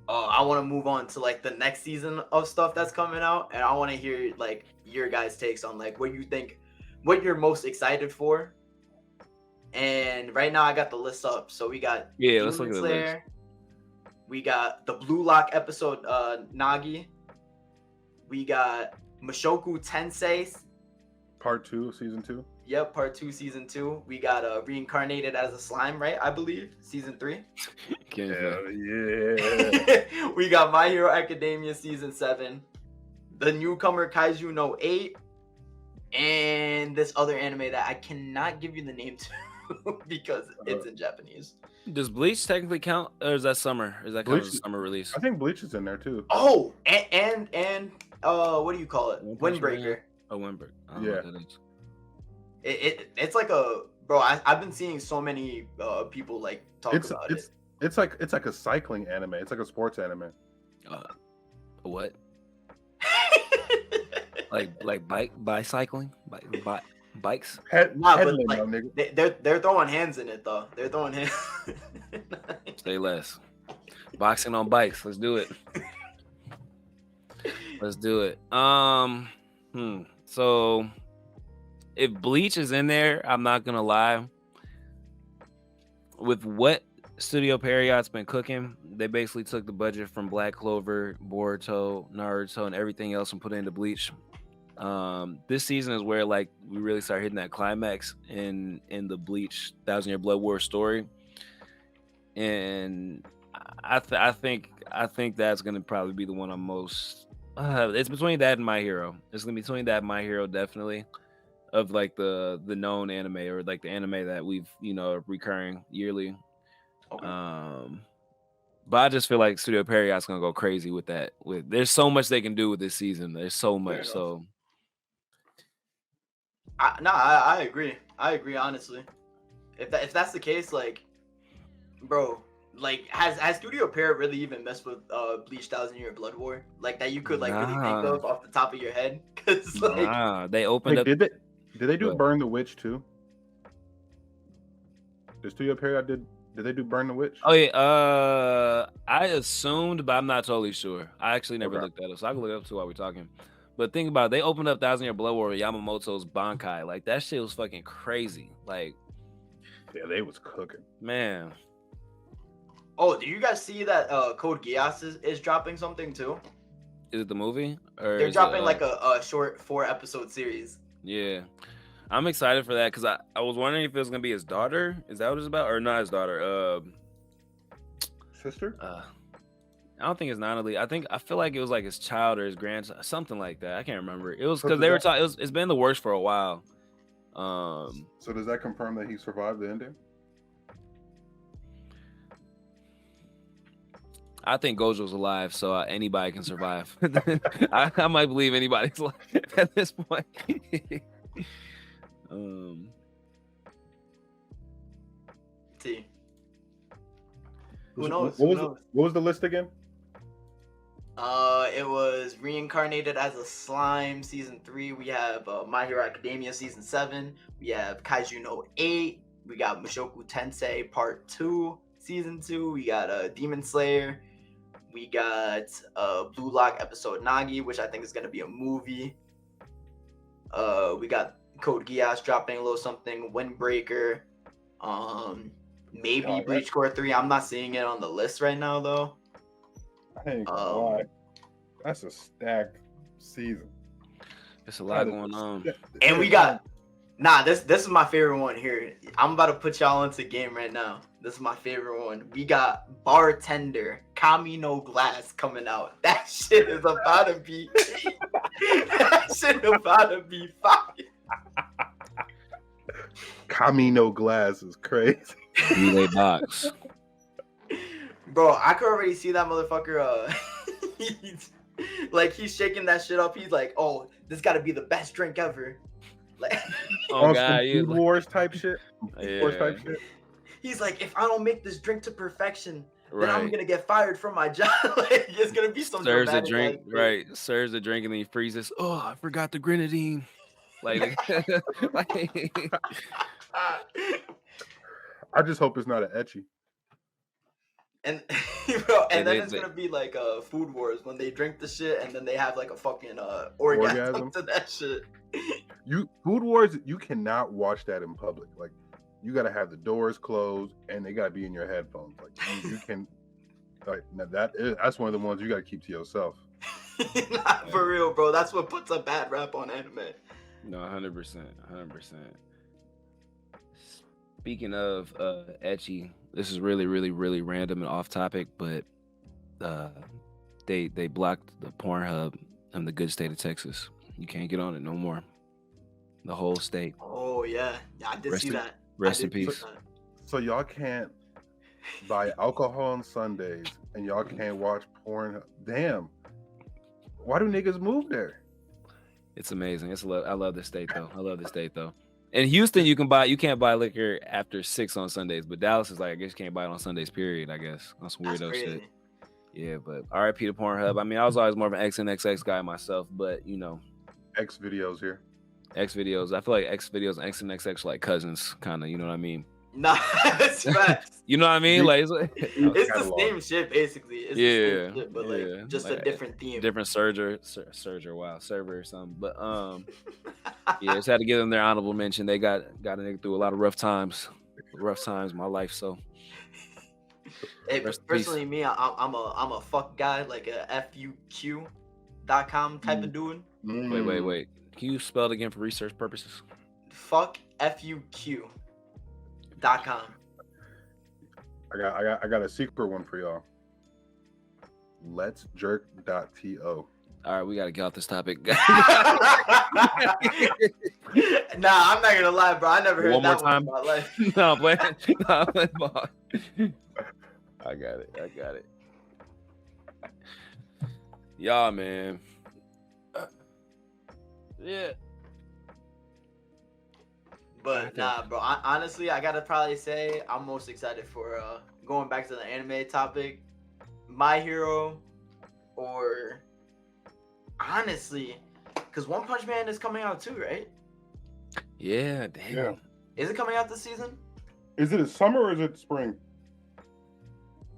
S2: I want to move on to like the next season of stuff that's coming out, and I want to hear like your guys' takes on like what you think, what you're most excited for. And right now I got the list up. So we got
S3: Let's look
S2: Demon
S3: at the
S2: Slayer. We got the Blue Lock episode Nagi. We got Mushoku Tensei.
S1: Part 2 of season 2.
S2: Yep, part 2, season 2. We got Reincarnated as a Slime, right? I believe season 3.
S1: Yeah.
S2: We got My Hero Academia season 7. The newcomer Kaiju no 8. And this other anime that I cannot give you the name to because it's in Japanese.
S3: Does Bleach technically count, or is that summer? Is that kind of a summer release?
S1: I think Bleach is in there too.
S2: Oh, and what do you call it?
S3: One Punch Man?
S2: Windbreaker.
S3: Oh, Windbreaker. I don't
S1: Yeah.
S3: know what that is.
S2: It's like a bro. I've been seeing so many people like talk about it.
S1: It's like a cycling anime. It's like a sports anime.
S3: What? like bicycling, bikes.
S2: Nah, but
S1: Headland,
S2: like
S1: nigga.
S2: they're throwing hands in it though. They're throwing hands.
S3: Say less. Boxing on bikes. Let's do it. Let's do it. So if Bleach is in there, I'm not gonna lie. With what Studio Period's been cooking, they basically took the budget from Black Clover, Boruto, Naruto, and everything else and put it into Bleach. This season is where like we really start hitting that climax in the Bleach 1,000-Year Blood War story, and I think that's gonna probably be the one I'm most. It's between that and My Hero. It's gonna be between that and My Hero, definitely, of like the known anime or like the anime that we've recurring yearly.
S2: Okay.
S3: But I just feel like Studio Period's gonna go crazy with that. There's so much they can do with this season. There's so much. So
S2: I agree. I agree honestly. If that's the case, like, bro, like has Studio Period really even messed with Bleach 1,000-Year Blood War like that you could like really think of off the top of your head? Because like
S3: they opened up.
S1: Did they do
S3: What?
S1: Burn the Witch too? The Studio Period did they do Burn the Witch?
S3: Oh yeah, I assumed, but I'm not totally sure. I actually never
S1: Okay.
S3: looked at it, so I can look it up too while we're talking. But think about it, they opened up 1,000-Year Blood War with Yamamoto's Bankai. Like that shit was fucking crazy. Like,
S1: Yeah, they was cooking.
S3: man.
S2: oh, do you guys see that Code Geass is dropping something too?
S3: Is it the movie? Or
S2: They're
S3: is
S2: dropping
S3: it,
S2: like a short 4-episode series.
S3: Yeah. I'm excited for that because I was wondering if it was gonna be his daughter. Is that what it's about? Or not his daughter?
S1: Sister?
S3: I don't think it's Natalie. I feel like it was like his child or his grandson, something like that. I can't remember. It was because they were talking. It's been the worst for a while.
S1: So does that confirm that he survived the ending?
S3: I think Gojo's alive, so anybody can survive. I might believe anybody's alive at this point.
S2: T. Who knows?
S1: What
S2: Who
S1: was
S2: knows?
S1: what was the list again?
S2: It was Reincarnated as a Slime season 3. We have My Hero Academia season 7. We have Kaiju no 8. We got Mushoku Tensei Part 2 season 2. We got Demon Slayer. We got Blue Lock episode Nagi, which I think is gonna be a movie. We got Code Geass dropping a little something. Windbreaker. Maybe Bleach Core 3. I'm not seeing it on the list right now though.
S1: I ain't gonna lie. That's a stacked season.
S3: There's a lot going on.
S2: And we got this is my favorite one here. I'm about to put y'all into game right now. This is my favorite one. We got Bartender Kami no Glass coming out. That shit is about to be that shit about to be fire.
S1: Kami no Glass is crazy.
S3: Relay box.
S2: Bro, I could already see that motherfucker. He's shaking that shit up. He's like, "Oh, this got to be the best drink ever." Like,
S3: oh god,
S1: Food Wars type shit.
S3: Yeah.
S1: Wars type shit.
S2: He's like, "If I don't make this drink to perfection, then
S3: Right.
S2: I'm gonna get fired from my job." Like, it's gonna be some
S3: Serves a
S2: dramatic
S3: drink,
S2: ass shit.
S3: right? Serves a drink and then he freezes. Oh, I forgot the grenadine. Like,
S1: I just hope it's not an etchy.
S2: And bro, and then
S3: they-
S2: it's gonna be like Food Wars when they drink the shit and then they have like a fucking orgasm to that shit.
S1: Food Wars, you cannot watch that in public. Like, you gotta have the doors closed and they gotta be in your headphones. Like, you can, like, now that's one of the ones you gotta keep to yourself.
S2: Not for real, bro. That's what puts a bad rap on anime.
S3: no, 100%, 100%. Speaking of etchy, this is really, really, really random and off topic, but they blocked the Pornhub in the good state of Texas. You can't get on it no more. The whole state.
S2: Oh yeah, I did see that.
S3: Rest
S2: I
S3: in
S2: did see
S3: peace.
S2: that.
S1: So y'all can't buy alcohol on Sundays and y'all can't watch porn. Damn. Why do niggas move there?
S3: It's amazing. I love this state though. I love this state though. In Houston, you can't buy liquor after 6 on Sundays, but Dallas is like, I guess you can't buy it on Sundays. Period. I guess on some
S2: That's
S3: weirdo
S2: crazy.
S3: shit. Yeah, but RIP to Pornhub. I mean, I was always more of an XNXX guy myself, but you know,
S1: X videos here.
S3: X videos. I feel like X videos and XNXX are like cousins, kind of. You know what I mean?
S2: Nah, it's facts.
S3: You know what I mean? Like, it's like
S2: It's the same shit basically. It's the same shit, but like just
S3: like
S2: a different theme.
S3: different server, wow, server or something. But yeah, just had to give them their honorable mention. They got a nigga through a lot of rough times in my life. So,
S2: Hey,
S3: rest in
S2: personally, me, I'm a fuck guy, like a FUQ.com type of dude.
S3: wait. Can you spell it again for research purposes?
S2: Fuck FUQ.com.
S1: I got a secret one for y'all. Let's jerk.to.
S3: All right, we got to get off this topic.
S2: Nah, I'm not gonna lie, bro. I never heard
S3: One more
S2: that one
S3: time?
S2: in my life.
S3: No, I'm playing. No, I'm playing ball. I got it. Y'all, man. Yeah.
S2: But nah, bro. Honestly, I gotta probably say I'm most excited for going back to the anime topic. My Hero, or honestly, because One Punch Man is coming out too, right?
S3: Yeah, damn.
S1: Yeah.
S2: Is it coming out this season?
S1: Is it a summer or is it spring?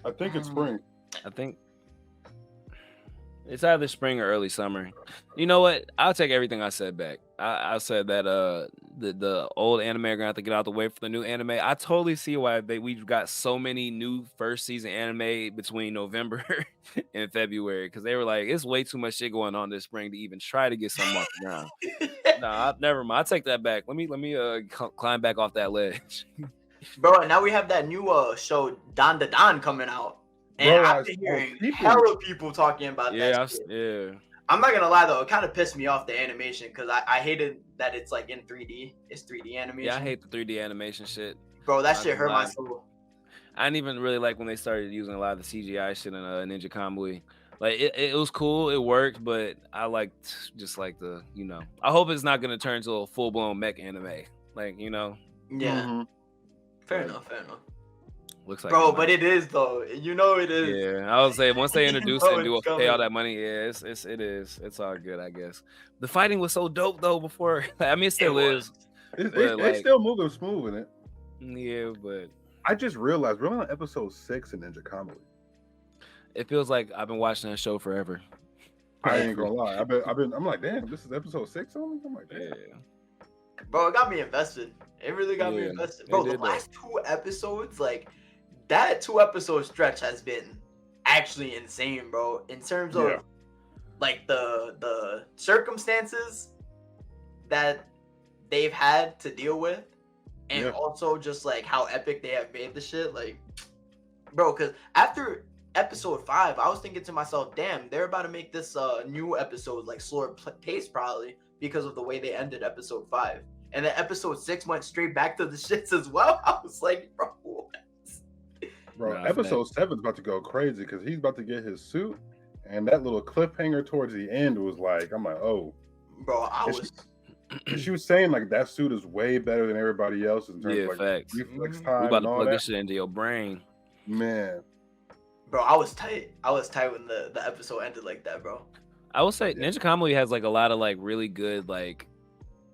S1: I think it's spring.
S3: I think it's either spring or early summer. You know what? I'll take everything I said back. I said that the old anime are gonna have to get out the way for the new anime. I totally see why we've got so many new first season anime between November and February, because they were like, it's way too much shit going on this spring to even try to get something off the ground. Never mind. I take that back. Let me climb back off that ledge.
S2: Bro, and now we have that new show Don Da Don coming out. And
S1: Bro,
S2: I've been hearing hella people talking about that shit.
S3: Yeah.
S2: I'm not gonna lie though, it kind of pissed me off the animation because I hated that it's like in 3D. It's 3D animation.
S3: Yeah, I hate the 3D animation shit.
S2: Bro, that
S3: Not
S2: shit hurt
S3: gonna
S2: my
S3: lie.
S2: soul.
S3: I didn't even really like when they started using a lot of the CGI shit in Ninja Kamui. Like it was cool, it worked, but I liked just like the, you know. I hope it's not gonna turn into a full blown mech anime. Like, you know.
S2: Yeah.
S1: Mhm.
S2: Fair enough.
S3: Looks like
S2: Bro,
S3: it
S2: but
S3: might.
S2: it is though. You know it is.
S3: Yeah, I would say once they
S2: You
S3: introduce it
S2: know
S3: and
S2: it's
S3: pay all
S2: coming.
S3: that money, yeah, it is. It's all good, I guess. The fighting was so dope though before. I mean, it
S2: It
S3: still
S2: was.
S3: is,
S1: They
S3: but
S1: they
S3: like,
S1: still moving smooth in it.
S3: yeah, but
S1: I just realized we're on episode 6 in Ninja Kamui.
S3: it feels like I've been watching that show forever.
S1: I
S3: Like,
S1: ain't gonna lie. I'm like, damn, this is episode 6 only. I'm like, damn.
S3: yeah,
S2: Bro, it got me invested. It really got me
S3: Yeah,
S2: invested.
S3: it
S2: Bro, the
S3: did that.
S2: last 2 episodes, like that 2 episode stretch has been actually insane, bro. In terms of
S1: Yeah.
S2: like the circumstances that they've had to deal with, and
S1: Yeah.
S2: also just like how epic they have made the shit. Like, bro, because after episode 5, I was thinking to myself, damn, they're about to make this new episode like slower pace probably because of the way they ended episode 5. And then episode 6 went straight back to the shits as well. I was like, bro, what?
S1: Bro,
S3: Nah,
S1: episode
S3: facts.
S1: 7's about to go crazy because he's about to get his suit, and that little cliffhanger towards the end was like, I'm like, oh.
S2: Bro, I
S1: And
S2: was
S1: she was saying like that suit is way better than everybody else's in terms
S3: Yeah,
S1: of like
S3: facts.
S1: reflex
S2: Mhm.
S3: We
S1: time
S3: about
S1: and
S3: to
S1: all
S3: plug
S1: that.
S3: this shit into your brain.
S1: Man,
S2: bro, I was tight. I was tight when the episode ended like that, bro.
S3: I will say
S1: Yeah.
S3: Ninja Kamui has like a lot of like really good like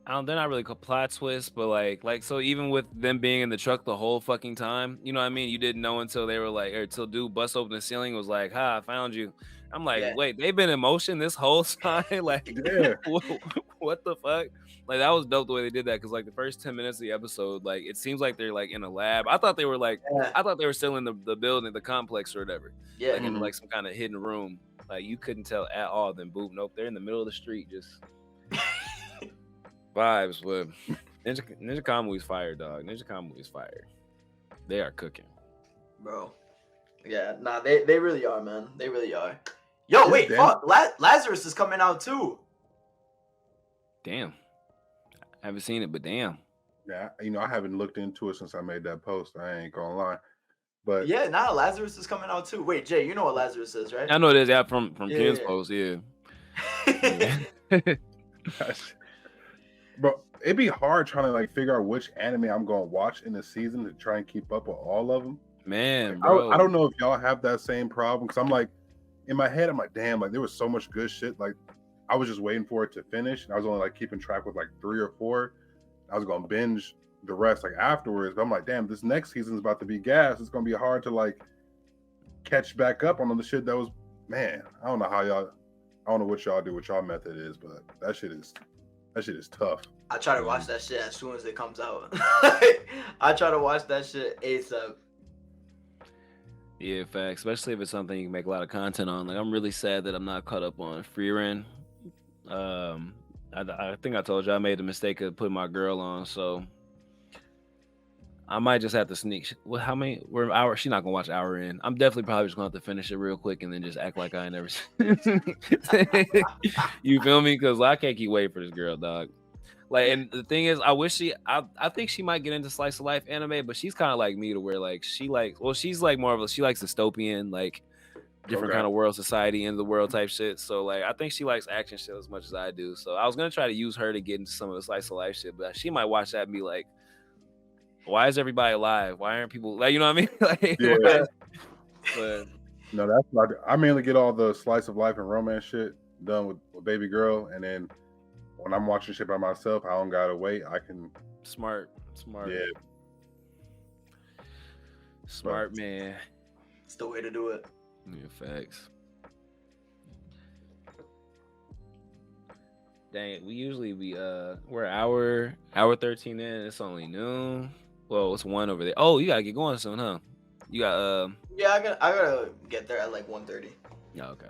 S3: they're not really plot twists, but like so even with them being in the truck the whole fucking time, you know what I mean? You didn't know until they were like, or until dude bust open the ceiling and was like, "Ha, I found you." I'm like,
S2: Yeah.
S3: wait, they've been in motion this whole time? Like,
S1: yeah.
S3: what the fuck? Like that was dope the way they did that because like the first 10 minutes of the episode, like it seems like they're like in a lab. I thought they were like,
S2: Yeah.
S3: I thought they were still in the building, the complex or whatever,
S2: Yeah.
S3: like in
S1: Mhm.
S3: like some kind of hidden room. Like you couldn't tell at all. Then boom, nope, they're in the middle of the street, just vibes. But Ninja Kamui's fire, dog. Ninja Kamui's fire. They are cooking.
S2: Bro. Yeah, nah, they really are, man. They really are. Yo,
S1: Yeah,
S2: wait,
S1: damn.
S2: fuck. Lazarus is coming out too.
S3: Damn, I haven't seen it, but damn.
S1: Yeah, I haven't looked into it since I made that post. I ain't gonna lie. But
S2: Yeah, nah, Lazarus is coming out too. Wait, Jay, you know what Lazarus is, right?
S3: I know it is. Yeah, from
S2: Yeah,
S3: Ken's
S2: yeah.
S3: post. Yeah.
S1: bro, it'd be hard trying to like figure out which anime I'm gonna watch in the season to try and keep up with all of them.
S3: Man,
S1: Like,
S3: bro.
S1: I don't know if y'all have that same problem because I'm like, in my head, I'm like, damn, like there was so much good shit. Like I was just waiting for it to finish, and I was only like keeping track with like 3 or 4. I was gonna binge the rest like afterwards, but I'm like, damn, this next season's about to be gas. It's gonna be hard to like catch back up on the shit that was. Man, I don't know how y'all. I don't know what y'all do, what y'all method is, but that shit is tough.
S2: I try to watch that shit as soon as it comes out. I try to watch that shit ASAP.
S3: Yeah, facts. Especially if it's something you can make a lot of content on. Like I'm really sad that I'm not caught up on Freerun. I think I told you I made the mistake of putting my girl on, so I might just have to sneak. Well, how many? We're an hour. She's not gonna watch hour in. I'm definitely probably just gonna have to finish it real quick and then just act like I ain't never. You feel me? Because I can't keep waiting for this girl, dog. Like, and the thing is, I wish I think she might get into slice of life anime, but she's kind of like me to where like she's like more of a, she likes dystopian, like different
S1: Okay.
S3: kind of world, society, end of the world type shit. So like, I think she likes action shit as much as I do. So I was gonna try to use her to get into some of the slice of life shit, but she might watch that and be like, why is everybody alive? Why aren't people like, you know what I mean? Like,
S1: Yeah.
S3: why- but
S1: No, that's like I mainly get all the slice of life and romance shit done with baby girl, and then when I'm watching shit by myself, I don't gotta wait. I can.
S3: smart,
S1: Yeah.
S3: smart man.
S2: It's the way to do it.
S3: Yeah, facts. Dang it, we usually we're hour 13 in. It's only noon. Well, it's 1 over there. Oh, you gotta get going soon, huh? You got
S2: Yeah, I gotta get there at like 1:30,
S3: yeah, okay.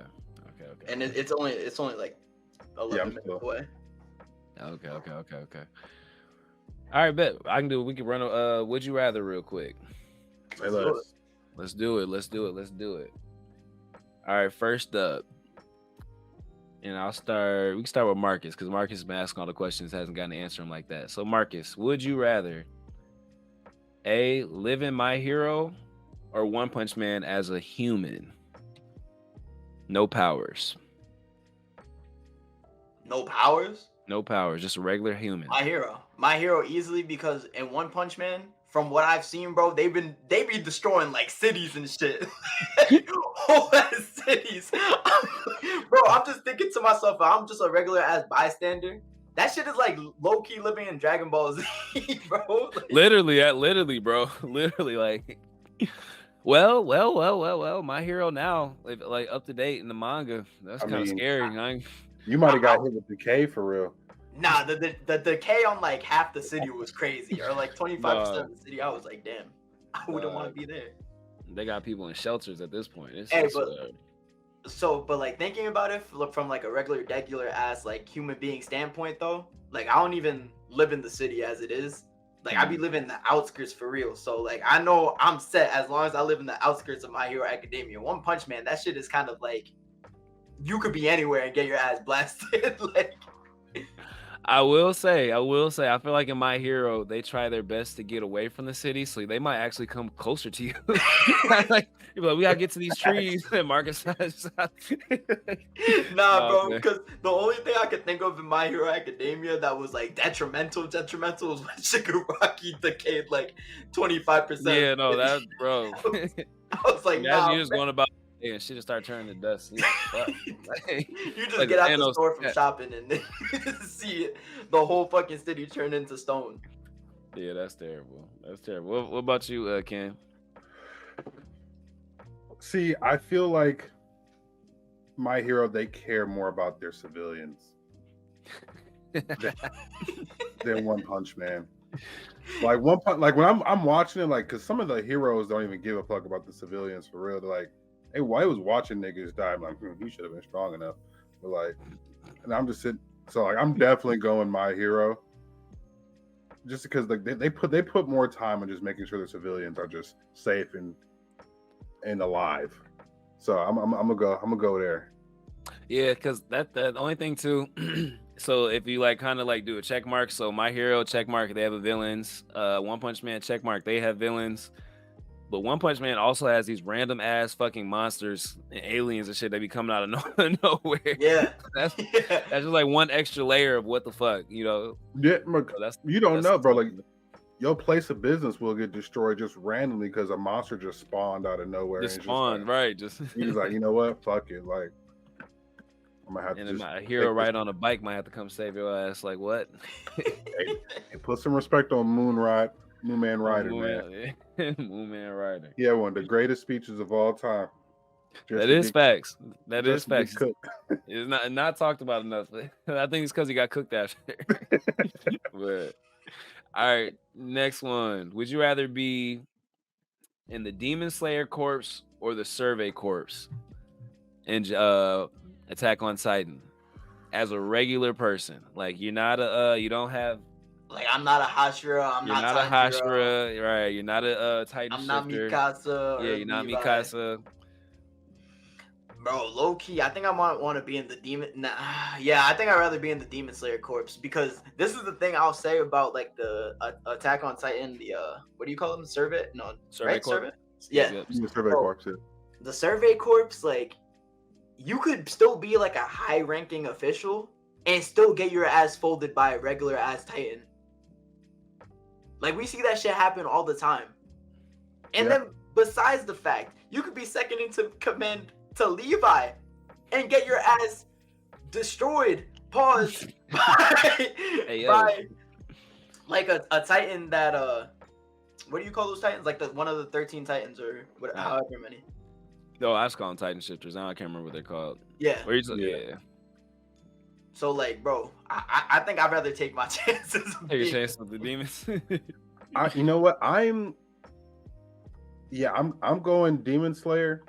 S2: and it's only like 11
S1: I'm
S2: minutes
S1: still-
S2: away.
S3: Okay. All right, bet I can do it. We can run a would you rather real quick.
S1: Say
S2: Let's do
S1: less.
S3: Let's do it. All right, first up. And we can start with Marcus because Marcus has been asking all the questions, hasn't gotten to answer them like that. So Marcus, would you rather A, live in My Hero or One Punch Man as a human? No powers.
S2: No powers.
S3: No powers, just a regular human.
S2: My hero easily, because in One Punch Man, from what I've seen, bro, they be destroying like cities and shit. Whole ass cities. Bro, I'm just thinking to myself, I'm just a regular ass bystander. That shit is like low key living in Dragon Ball Z, bro. Like,
S3: literally, bro. Literally, like, well. My hero now, like up to date in the manga. That's kind of scary.
S1: You might have got hit with decay for real.
S2: Nah, the decay on like half the city was crazy, or like 25% of the city. I was like, damn, I wouldn't want to be there.
S3: They got people in shelters at this point.
S2: But like thinking about it from like a regular ass like human being standpoint though, like I don't even live in the city as it is. Like I be living in the outskirts for real. So like I know I'm set as long as I live in the outskirts of My Hero Academia. One Punch Man, that shit is kind of like you could be anywhere and get your ass blasted. Like
S3: I will say, I feel like in My Hero, they try their best to get away from the city, so they might actually come closer to you. Like, you're like, we gotta get to these trees. And Marcus,
S2: nah, bro, because the only thing I could think of in My Hero Academia that was like detrimental was when Shigaraki decayed like 25%.
S3: Yeah, no, that, bro.
S2: I was like, nah,
S3: you just going about. And shit just start turning to dust.
S2: You just like get out the store from shopping and then you see the whole fucking city turn into stone.
S3: Yeah, that's terrible. What about you, Ken?
S1: See, I feel like My Hero, they care more about their civilians than One Punch Man. Like when I'm watching it, like, because some of the heroes don't even give a fuck about the civilians for real. They're like, hey, why was watching niggas die? I'm like, he should have been strong enough. But like, and I'm just sitting. So like, I'm definitely going My Hero, just because like they put more time on just making sure the civilians are just safe and alive. So I'm gonna go there.
S3: Yeah, because the only thing too. So if you like kind of like do a check mark, so My Hero check mark, they have a villains. One Punch Man check mark, they have villains. But One Punch Man also has these random ass fucking monsters and aliens and shit that be coming out of nowhere.
S2: Yeah,
S3: that's just like one extra layer of what the fuck, you know.
S1: Yeah, you don't know, bro. Like your place of business will get destroyed just randomly because a monster just spawned out of nowhere.
S3: Just spawned, like, right? Just
S1: he's like, you know what? Fuck it. Like I'm gonna have
S3: and my hero ride on a bike might have to come save your ass. Like what?
S1: hey, put some respect on Moon Man Rider, man.
S3: Moon Man Rider.
S1: Yeah, one of the greatest speeches of all time.
S3: That is facts. That is facts. It's not talked about enough. I think it's because he got cooked after. But all right, next one. Would you rather be in the Demon Slayer Corps or the Survey Corps in Attack on Titan as a regular person? Like you're not you don't have.
S2: Like I'm not a Hashira.
S3: You're not a Hashira, right? You're not a Titan.
S2: I'm not Mikasa.
S3: Yeah, you're not Mikasa.
S2: Bro, low key, I think I might want to be in the Demon. Yeah, I think I'd rather be in the Demon Slayer Corps because this is the thing I'll say about like the Attack on Titan. The what do you call them? Survey? No,
S3: Survey Corps.
S2: Survey? Yeah,
S1: the Survey Corps. Yeah.
S2: The Survey Corps, like you could still be like a high-ranking official and still get your ass folded by a regular ass Titan. Like, we see that shit happen all the time. And then, besides the fact, you could be second into command to Levi and get your ass destroyed, by like a Titan that, what do you call those Titans? Like one of the 13 Titans or whatever, however many.
S3: No, I just call them Titan shifters. Now I can't remember what they're called.
S2: Yeah.
S3: Yeah.
S2: So like, bro, I think I'd rather take my chances.
S3: Take your chance with the demons.
S1: You know what? I'm going Demon Slayer.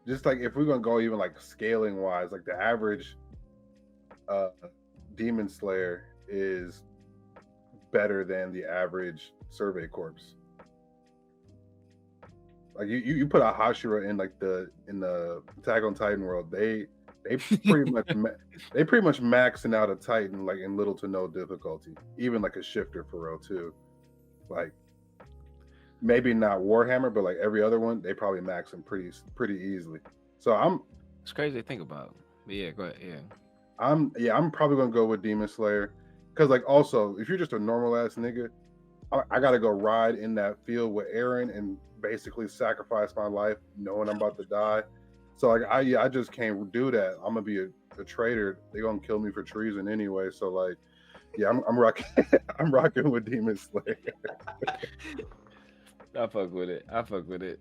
S1: Just like if we're gonna go even like scaling wise, like the average Demon Slayer is better than the average Survey Corps. Like you put a Hashira in like the Attack on Titan world, they pretty much maxing out a Titan like in little to no difficulty, even like a shifter for real too. Like maybe not Warhammer, but like every other one, they probably max them pretty easily. So
S3: it's crazy to think about. But yeah, go ahead.
S1: Yeah. I'm probably gonna go with Demon Slayer because like also if you're just a normal ass nigga, I got to go ride in that field with Aaron and basically sacrifice my life knowing I'm about to die. So like I just can't do that. I'm gonna be a traitor. They're gonna kill me for treason anyway. So like, yeah, I'm rocking. I'm rocking with Demon Slayer.
S3: I fuck with it. I fuck with it.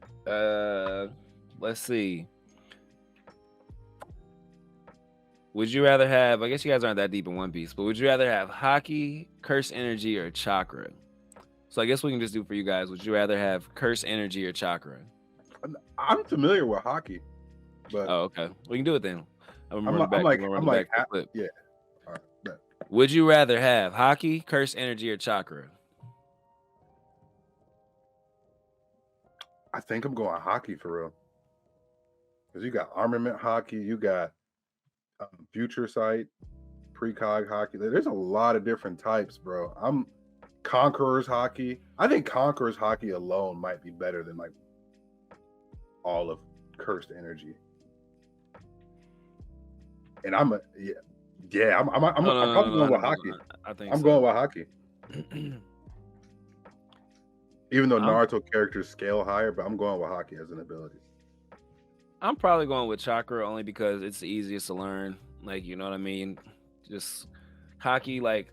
S3: Let's see. Would you rather have? I guess you guys aren't that deep in One Piece, but would you rather have hockey, curse energy, or chakra? So I guess we can just do for you guys. Would you rather have curse energy or chakra?
S1: I'm familiar with hockey, but
S3: Oh, okay. We can do it then.
S1: I'm like yeah. All right, bet.
S3: Would you rather have hockey, curse energy, or chakra?
S1: I think I'm going hockey for real. Because you got armament hockey, you got future sight, precog hockey. There's a lot of different types, bro. I'm Conqueror's hockey. I think Conqueror's hockey alone might be better than like all of cursed energy. And I'm probably going with hockey.
S3: I think
S1: I'm going with hockey. Even though Naruto characters scale higher, but I'm going with hockey as an ability.
S3: I'm probably going with chakra only because it's the easiest to learn. Like, you know what I mean? Just hockey, like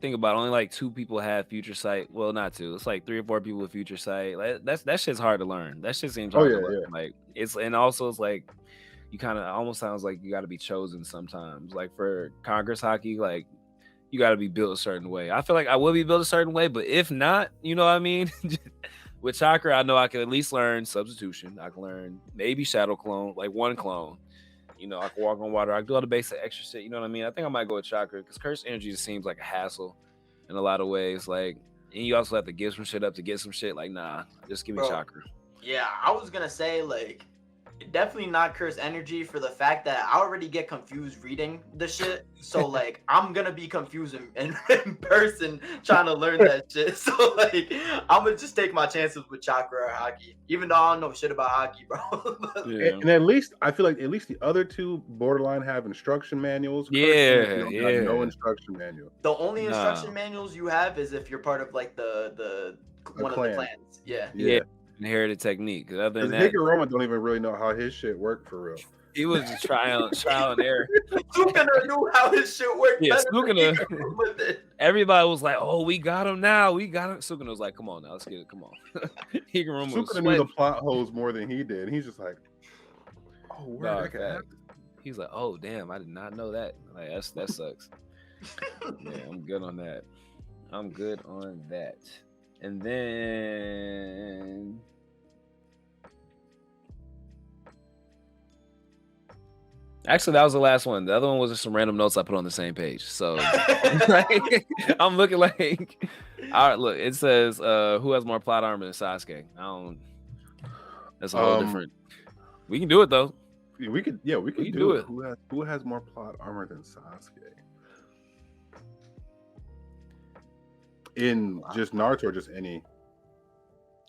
S3: think about it, only like 2 people have future sight. Well, not 2. It's like 3 or 4 people with future sight. Like, that shit's hard to learn. That shit seems hard to learn. Yeah. Like it's like you kind of almost sounds like you got to be chosen sometimes. Like for Congress hockey, like you got to be built a certain way. I feel like I will be built a certain way, but if not, you know what I mean? With chakra, I know I can at least learn substitution. I can learn maybe shadow clone, like 1 clone. You know, I can walk on water. I can do all the basic extra shit. You know what I mean? I think I might go with chakra because curse energy just seems like a hassle in a lot of ways. Like, and you also have to give some shit up to get some shit. Like, nah, just give me chakra.
S2: Yeah, I was gonna say like definitely not curse energy for the fact that I already get confused reading the shit. So like I'm gonna be confused in person trying to learn that shit. So like I'm gonna just take my chances with chakra or hockey, even though I don't know shit about hockey, bro.
S1: And at least I feel like at least the other 2 borderline have instruction manuals.
S3: Yeah.
S1: No instruction manual.
S2: The only instruction manuals you have is if you're part of like the one of the clans. Yeah.
S3: Inherited technique. Other than
S1: that, Roma don't even really know how his shit worked for real.
S3: He was just trial and error.
S2: Sukuna knew how his shit worked.
S3: Yeah, Sukuna. Everybody was like, "Oh, we got him now. We got him." Sukuna was like, "Come on now, let's get it. Come on."
S1: Sukuna knew the plot holes more than he did. He's just like, "Oh, where that?"
S3: He's like, "Oh, damn, I did not know that. Like, that sucks." Yeah, I'm good on that. And then actually, that was the last one. The other one was just some random notes I put on the same page. So I'm looking like, all right, look, it says who has more plot armor than Sasuke? That's a whole different. We can do it though.
S1: We can do it. Who has more plot armor than Sasuke? In just Naruto or just any?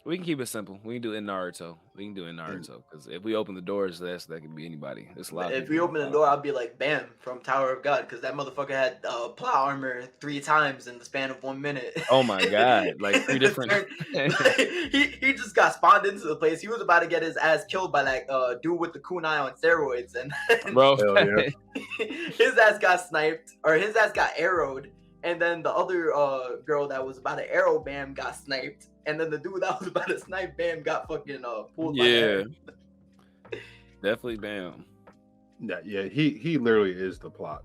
S3: We can keep it simple. We can do it in Naruto. Because if we open the doors, that could be anybody. It's a lot.
S2: If we open the door, I'll be like Bam from Tower of God, because that motherfucker had plot armor 3 times in the span of 1 minute.
S3: Oh my god! Like 3 different.
S2: he just got spawned into the place. He was about to get his ass killed by like dude with the kunai on steroids, and
S3: bro,
S2: his ass got sniped or his ass got arrowed, and then the other girl that was about to arrow Bam got sniped. And then the dude that was about to snipe Bam got fucking pulled by
S3: yeah. Definitely Bam.
S1: Yeah, he literally is the plot.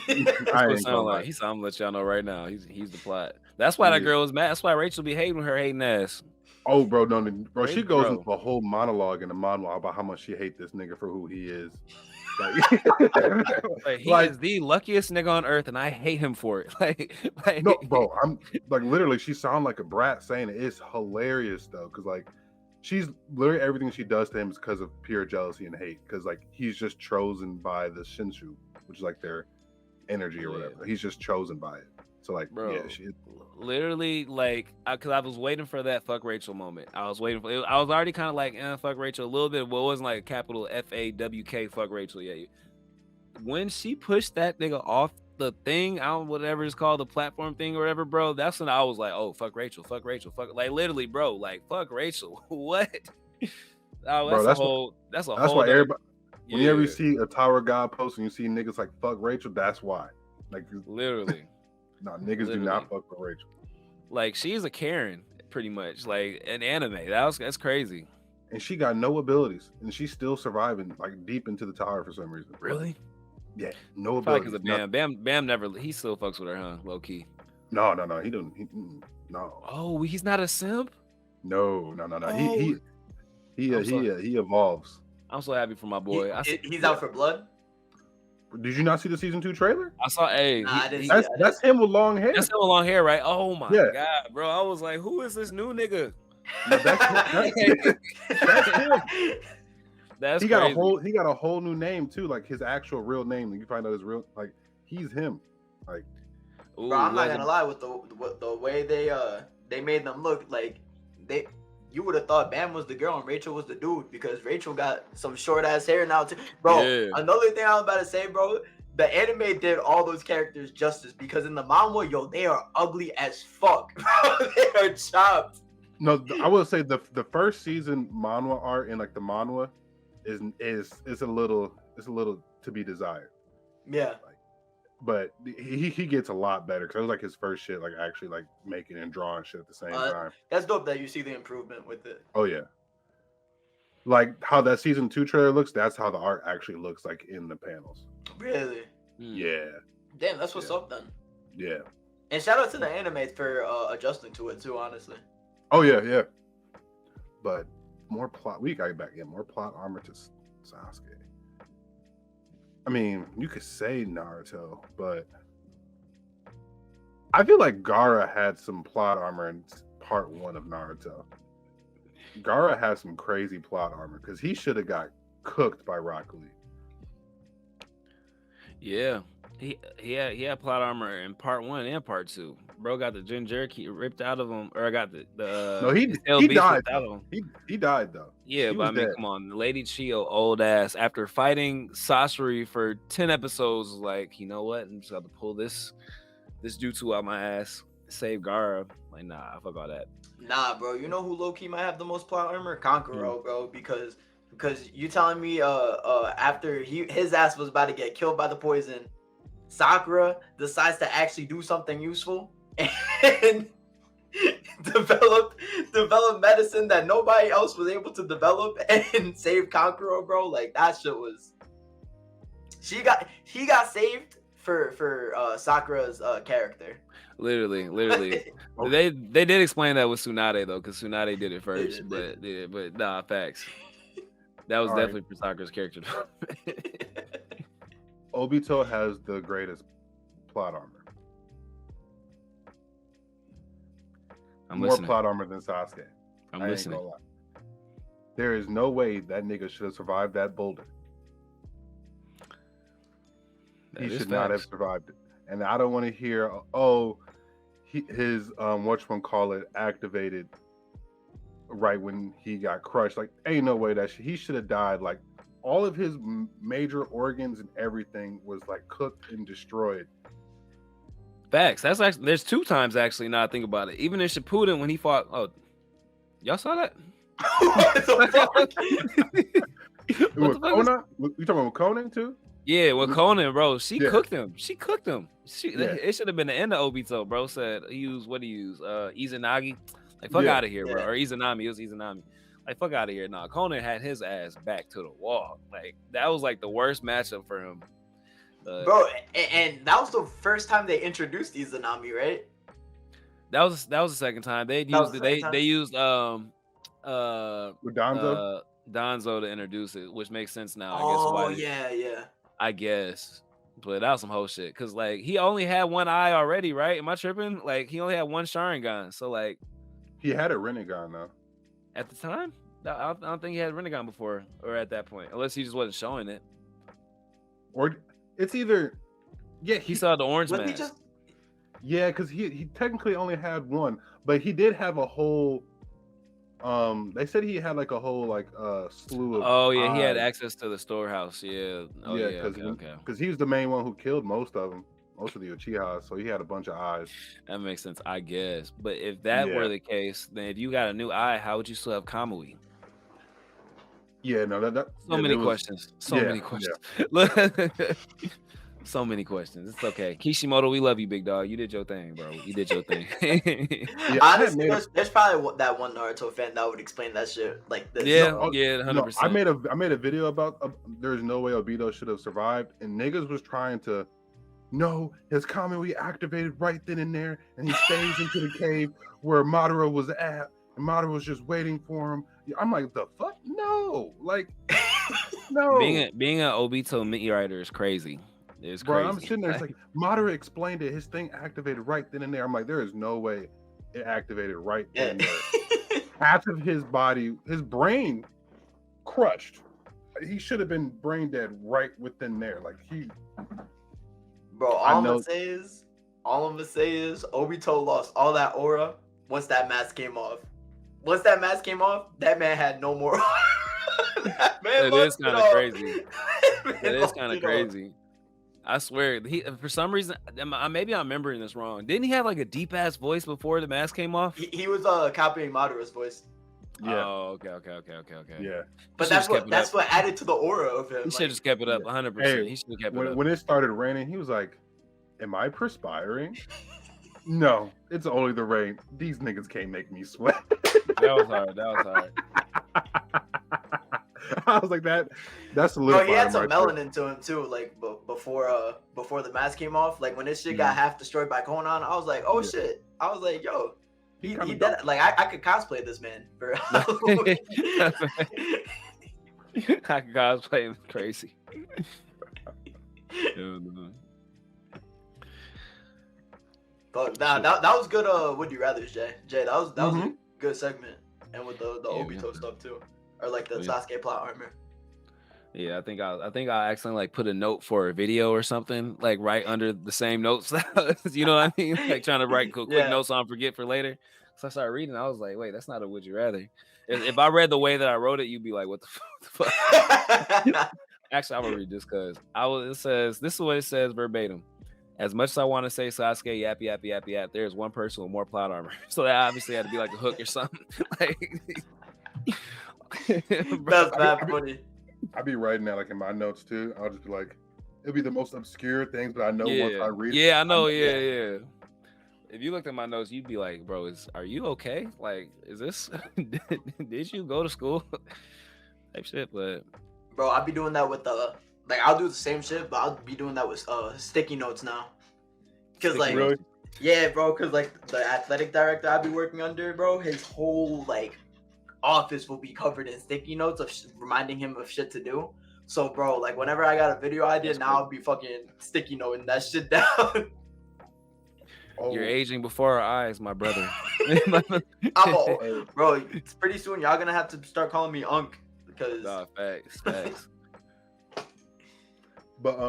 S3: I'm gonna let y'all know right now. He's the plot. That's why that girl was mad. That's why Rachel be hating her hating ass.
S1: Oh, bro, no, bro. She goes into a whole monologue in the monologue about how much she hates this nigga for who he is.
S3: Like he is the luckiest nigga on earth, and I hate him for it. Like
S1: no, bro. I'm like literally. She sound like a brat saying it. It's hilarious though, because like she's literally everything she does to him is because of pure jealousy and hate. Because like he's just chosen by the Shinshu, which is like their energy or whatever. He's just chosen by it. So like,
S3: bro,
S1: yeah, she
S3: literally like, because I was waiting for that fuck Rachel moment. I was waiting for it. I was already kind of like, fuck Rachel a little bit, but it wasn't like capital FAWK fuck Rachel yet. When she pushed that nigga off the thing, I don't whatever it's called, the platform thing or whatever, bro, that's when I was like, oh, fuck Rachel, fuck like literally, bro, like fuck Rachel. What? Oh,
S1: Bro,
S3: that's a
S1: that's
S3: whole
S1: why
S3: other
S1: everybody. Whenever you
S3: yeah,
S1: see a Tower God post and you see niggas like fuck Rachel, that's why. Like,
S3: literally.
S1: nah, niggas do
S3: Literally.
S1: not fuck with Rachel.
S3: Like she's a Karen, pretty much, like an anime. That's crazy.
S1: And she got no abilities, and she's still surviving like deep into the tower for some reason.
S3: Really?
S1: Yeah, no
S3: Probably
S1: abilities.
S3: because of Bam. Bam never. He still fucks with her, huh? Low key.
S1: No, he don't. No.
S3: Oh, he's not a simp.
S1: No.
S3: Oh.
S1: He evolves.
S3: I'm so happy for my boy.
S2: He's out for blood.
S1: Did you not see the season 2 trailer?
S3: I saw. Hey,
S2: Nah, I didn't see it.
S1: That's him with long hair.
S3: that's him with long hair, right? Oh my
S1: Yeah.
S3: god, bro! I was like, who is this new nigga?
S1: No, that's him.
S3: That's
S1: He
S3: crazy.
S1: got a whole new name too, like his actual real name. You find out his real, like he's him. Like,
S3: Ooh,
S2: Bro, I'm not
S3: Logan-
S2: gonna lie, with the way they made them look, like you would have thought Bam was the girl and Rachel was the dude, because Rachel got some short ass hair now too. Bro,
S3: Yeah.
S2: another thing I was about to say, bro, the anime did all those characters justice, because in the manhwa, yo, they are ugly as fuck, bro. They are chopped.
S1: no, I will say the first season manhwa art in like the manhwa is a little to be desired.
S2: Yeah.
S1: But he gets a lot better because it was like his first shit, like actually like making and drawing shit at the same time.
S2: That's dope that you see the improvement with it.
S1: Oh yeah, like how that season 2 trailer looks. That's how the art actually looks like in the panels.
S2: Really?
S1: Yeah,
S2: Damn, that's what's
S1: Yeah.
S2: up then.
S1: yeah.
S2: And shout out to the anime for adjusting to it too, honestly.
S1: Oh yeah. But more plot. We gotta get more plot armor to Sasuke. I mean, you could say Naruto, but I feel like Gaara had some plot armor in part 1 of Naruto. Gaara had some crazy plot armor because he should have got cooked by Rock Lee.
S3: Yeah, he had plot armor in part 1 and part 2. Bro got the Jinchuriki ripped out of him, or I got the
S1: No, he
S3: his tail beast
S1: died.
S3: ripped out of him.
S1: He died though.
S3: Yeah,
S1: He
S3: but I
S1: was
S3: mean,
S1: dead.
S3: come on, Lady Chio, old ass, after fighting Sasori for 10 episodes, was like, you know what? I'm just got to pull this jutsu out my ass, save Gaara. Like, nah, fuck all that.
S2: Nah, bro. You know who low key might have the most plot armor? Kankuro, bro. Because you telling me after his ass was about to get killed by the poison, Sakura decides to actually do something useful and develop medicine that nobody else was able to develop and save Kankuro, bro. Like that shit was. He got saved for Sakura's character.
S3: Literally. They did explain that with Tsunade though, because Tsunade did it first. But nah, facts. That was
S1: All right.
S3: definitely for Sakura's character.
S1: Obito has the greatest plot armor.
S3: I'm
S1: More
S3: listening.
S1: plot armor than Sasuke.
S3: I'm
S1: I ain't
S3: listening.
S1: gonna lie. There is no way that nigga should have survived that boulder.
S3: That
S1: He
S3: is
S1: should not have
S3: facts.
S1: survived it. And I don't want to hear, his whatchamacallit activated right when he got crushed. Like, ain't no way that he should have died. Like, all of his major organs and everything was like cooked and destroyed.
S3: Facts. That's actually there's 2 times actually. Now I think about it. Even in Shippuden when he fought. Oh, y'all saw that?
S2: What the fuck?
S1: With Conan? You talking about Conan too?
S3: Yeah, with Conan, bro, she
S1: Yeah.
S3: cooked him.
S1: Yeah.
S3: It should have been the end of Obito, bro. Said he used Izanagi. Like fuck
S1: Yeah.
S3: out of here, bro. Or Izanami. It was Izanami. Like fuck out of here. Nah, Conan had his ass back to the wall. Like that was like the worst matchup for him.
S2: Bro, and that was the first time they introduced Izanami, right?
S3: That was the second time they
S2: That was
S3: used
S2: the second time?
S3: they used
S1: With Danzo?
S3: Danzo to introduce it, which makes sense now.
S2: Oh,
S3: I guess
S2: yeah.
S3: I guess. But that was some whole shit. Cause like he only had one eye already, right? Am I tripping? Like he only had one Sharingan. So like
S1: He had a Rinnegan though.
S3: at the time, I don't think he had Rinnegan before or at that point, unless he just wasn't showing it.
S1: Or it's either, yeah,
S3: He saw the orange
S2: Was he
S3: mask.
S2: just
S1: yeah, because he technically only had one, but he did have a whole. They said he had like a whole like slew of.
S3: Oh yeah, he had
S1: eyes.
S3: access to the storehouse. Yeah. Oh yeah.
S1: because
S3: Okay.
S1: he was the main one who killed most of them. most of the Uchihas, so he had a bunch of eyes.
S3: That makes sense, I guess. But if that
S1: Yeah.
S3: were the case, then if you got a new eye, how would you still have Kamui?
S1: Yeah, no, that
S3: So
S1: yeah,
S3: many
S1: it was-
S3: questions. So
S1: yeah,
S3: many questions. Look, so many questions. It's okay. Kishimoto, we love you, big dog. You did your thing, bro. You did your thing.
S1: Yeah, I had
S2: Honestly,
S1: made a-
S2: there's probably that one Naruto fan that would explain that shit like this.
S3: Yeah,
S1: No,
S3: yeah, 100%.
S1: I made a video about there's no way Obito should have survived, and niggas was trying to. No, his Kamui activated right then and there, and he stays into the cave where Madara was at, and Madara was just waiting for him. I'm like, the fuck? No, like, no.
S3: Being an Obito meat writer is crazy. It's
S1: Bro,
S3: crazy.
S1: I'm sitting there. It's like Madara explained it. His thing activated right then and there. I'm like, there is no way it activated right then and there. Half of his body, his brain, crushed. He should have been brain dead right within there. Like he.
S2: Bro, all I'm gonna say is Obito lost all that aura once that mask came off. Once that mask came off, that man had no more aura.
S3: It is kind of crazy. It is kind of crazy. I swear, he for some reason, maybe I'm remembering this wrong. Didn't he have like a deep ass voice before the mask came off?
S2: He was copying Madara's voice.
S1: Yeah.
S3: Oh, okay.
S1: Yeah.
S2: But that's what added to the aura of him.
S3: He should have just kept it up 100%.
S1: Hey,
S3: He should have kept it up.
S1: When it started raining, he was like, "Am I perspiring?" No, it's only the rain. These niggas can't make me sweat.
S3: That was hard.
S1: I was like, that's a little.
S2: Bro, he had some melanin to him too. Like before the mask came off, like when this shit got half destroyed by Conan, I was like, oh shit. I was like, yo, he did. Like I could cosplay this man for.
S3: I could cosplay him crazy.
S2: But that was good. Would you rather, Jay? That was a good segment, and with the Obito stuff too, or like the Sasuke plot armor.
S3: Yeah, I think I accidentally like put a note for a video or something like right under the same notes. You know what I mean? Like trying to write quick notes on forget for later. So I started reading. I was like, wait, that's not a would you rather. If I read the way that I wrote it, you'd be like, what the fuck? Actually, I'm gonna read this because it says this is what it says verbatim. As much as I want to say Sasuke yap yap yap yap, there's one person with more plot armor. So that obviously had to be like a hook or something. Like
S2: that's bad funny.
S1: I'd be writing that like in my notes too. I'll just be like, it'll be the most obscure things, but I know once I read
S3: it. Yeah, I know. Yeah. If you looked at my notes, you'd be like, bro, are you okay? Like, is this did you go to school? Type shit, but
S2: bro, I'll be doing that with like I'll do the same shit, but I'll be doing that with sticky notes now. Cause like
S1: really?
S2: Yeah, bro, cause like the athletic director I'll be working under, bro, his whole like office will be covered in sticky notes of reminding him of shit to do. So bro, like whenever I got a video idea, now I'll be fucking sticky noting that shit down.
S3: You're aging before our eyes, my brother.
S2: Bro, it's pretty soon y'all gonna have to start calling me Unk because
S3: facts.
S1: But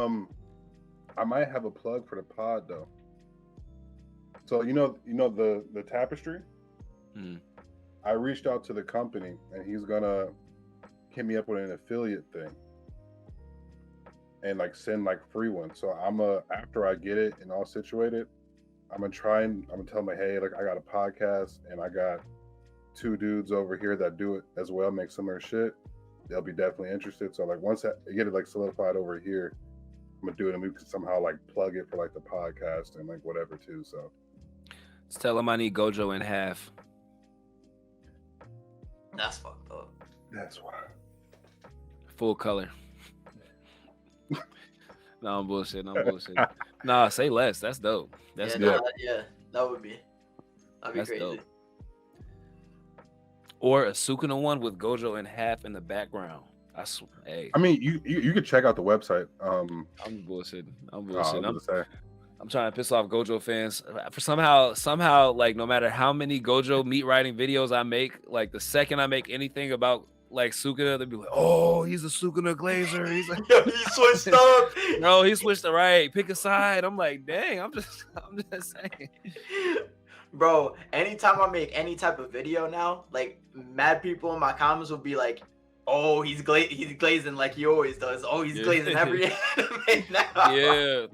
S1: I might have a plug for the pod though. So you know the tapestry. I reached out to the company and he's gonna hit me up with an affiliate thing and like send like free ones. So after I get it and all situated, I'm gonna tell him like, hey, like I got a podcast and I got 2 dudes over here that do it as well, make similar shit. They'll be definitely interested. So like once I get it like solidified over here, I'm gonna do it and we can somehow like plug it for like the podcast and like whatever too. So
S3: just tell them I need Gojo in half.
S2: That's fucked up.
S1: That's why.
S3: Full color. No, I'm bullshit. Nah, say less. That's dope. That's dope.
S2: Yeah, that would be. That'd be crazy.
S3: Dope. Or a Sukuna one with Gojo in half in the background. I swear. Hey.
S1: I mean, you could check out the website.
S3: I'm bullshitting. I'm trying to piss off Gojo fans. For somehow, like no matter how many Gojo meat writing videos I make, like the second I make anything about like Sukuna, they'll be like, "Oh, he's a Sukuna glazer." He's like,
S2: "Yo, he switched up."
S3: No, he switched to right. Pick a side. I'm like, dang. I'm just saying.
S2: Bro, anytime I make any type of video now, like mad people in my comments will be like, Oh, he's glazing like he always does. Oh, he's
S3: Yeah.
S2: glazing every anime now.
S3: Yeah.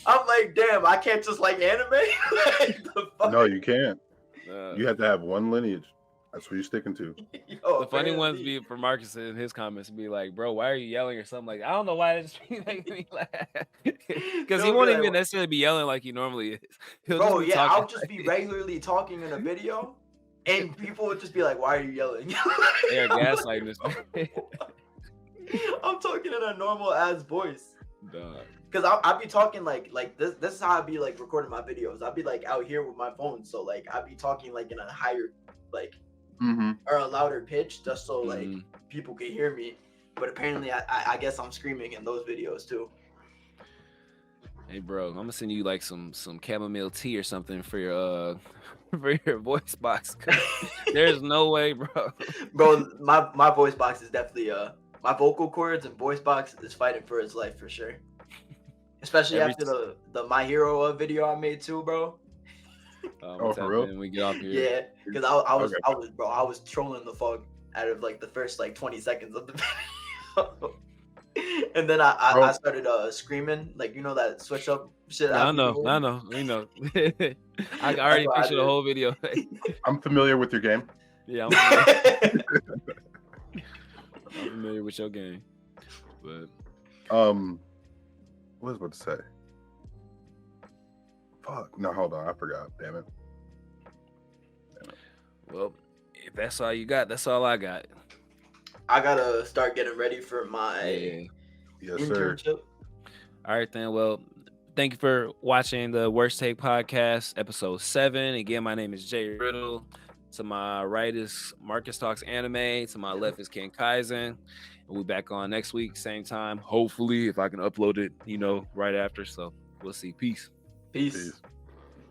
S2: I'm like, damn, I can't just like anime. Like, the fuck?
S1: No, you can't.
S3: Uh,
S1: You have to have one lineage. That's what you're sticking to.
S2: Yo,
S3: the funny ones
S2: apparently-
S3: be for Marcus in his comments be like, bro, why are you yelling or something like I don't know why it just be making me laugh. Because he
S2: They'll
S3: won't
S2: be
S3: even
S2: like,
S3: necessarily be yelling like he normally is. He'll
S2: bro,
S3: just be
S2: yeah,
S3: talking.
S2: I'll just be regularly talking in a video, and people would just be like, "Why are you yelling?"
S3: They are gaslighting this man.
S2: I'm talking in a normal ass voice.
S3: Dog.
S2: Cause I'll be talking like this. This is how I be like recording my videos. I'll be like out here with my phone, so like I'll be talking like in a higher, like
S1: Mm-hmm.
S2: or a louder pitch, just so like
S3: Mhm.
S2: people can hear me. But apparently, I guess I'm screaming in those videos too.
S3: Hey bro, I'm gonna send you like some chamomile tea or something for your for your voice box. 'Cause there's no way, bro.
S2: Bro, my voice box is definitely my vocal cords and voice box is fighting for its life for sure. Especially
S3: Every
S2: after the My Hero video I made too, bro.
S3: What's
S1: for real?
S3: happening? We get off here.
S2: Yeah, because I was
S1: Okay.
S2: I was trolling the fuck out of like the first like 20 seconds of the video. And then I
S1: Bro.
S2: started screaming, like, you know, that switch up shit.
S3: Yeah, I
S2: be
S3: know,
S2: doing?
S3: I know, we know. I already
S2: what I
S3: picture the
S2: did.
S3: whole video.
S1: I'm familiar with your game.
S3: Yeah, I'm familiar with your game. But
S1: What was I about to say? Fuck. No, hold on. I forgot. Damn it.
S3: well, if that's all you got, that's all I got.
S2: I gotta start getting ready for my
S3: Yeah.
S1: Yes, sir.
S2: internship.
S3: All right, then. Well, thank you for watching the Worst Take Podcast, episode 7. Again, my name is Jay Riddle. To my right is Marcus Talks Anime. To my left is Ken Kaizen. And we'll be back on next week, same time. Hopefully, if I can upload it, right after. So we'll see. Peace.
S2: Peace.
S1: Peace.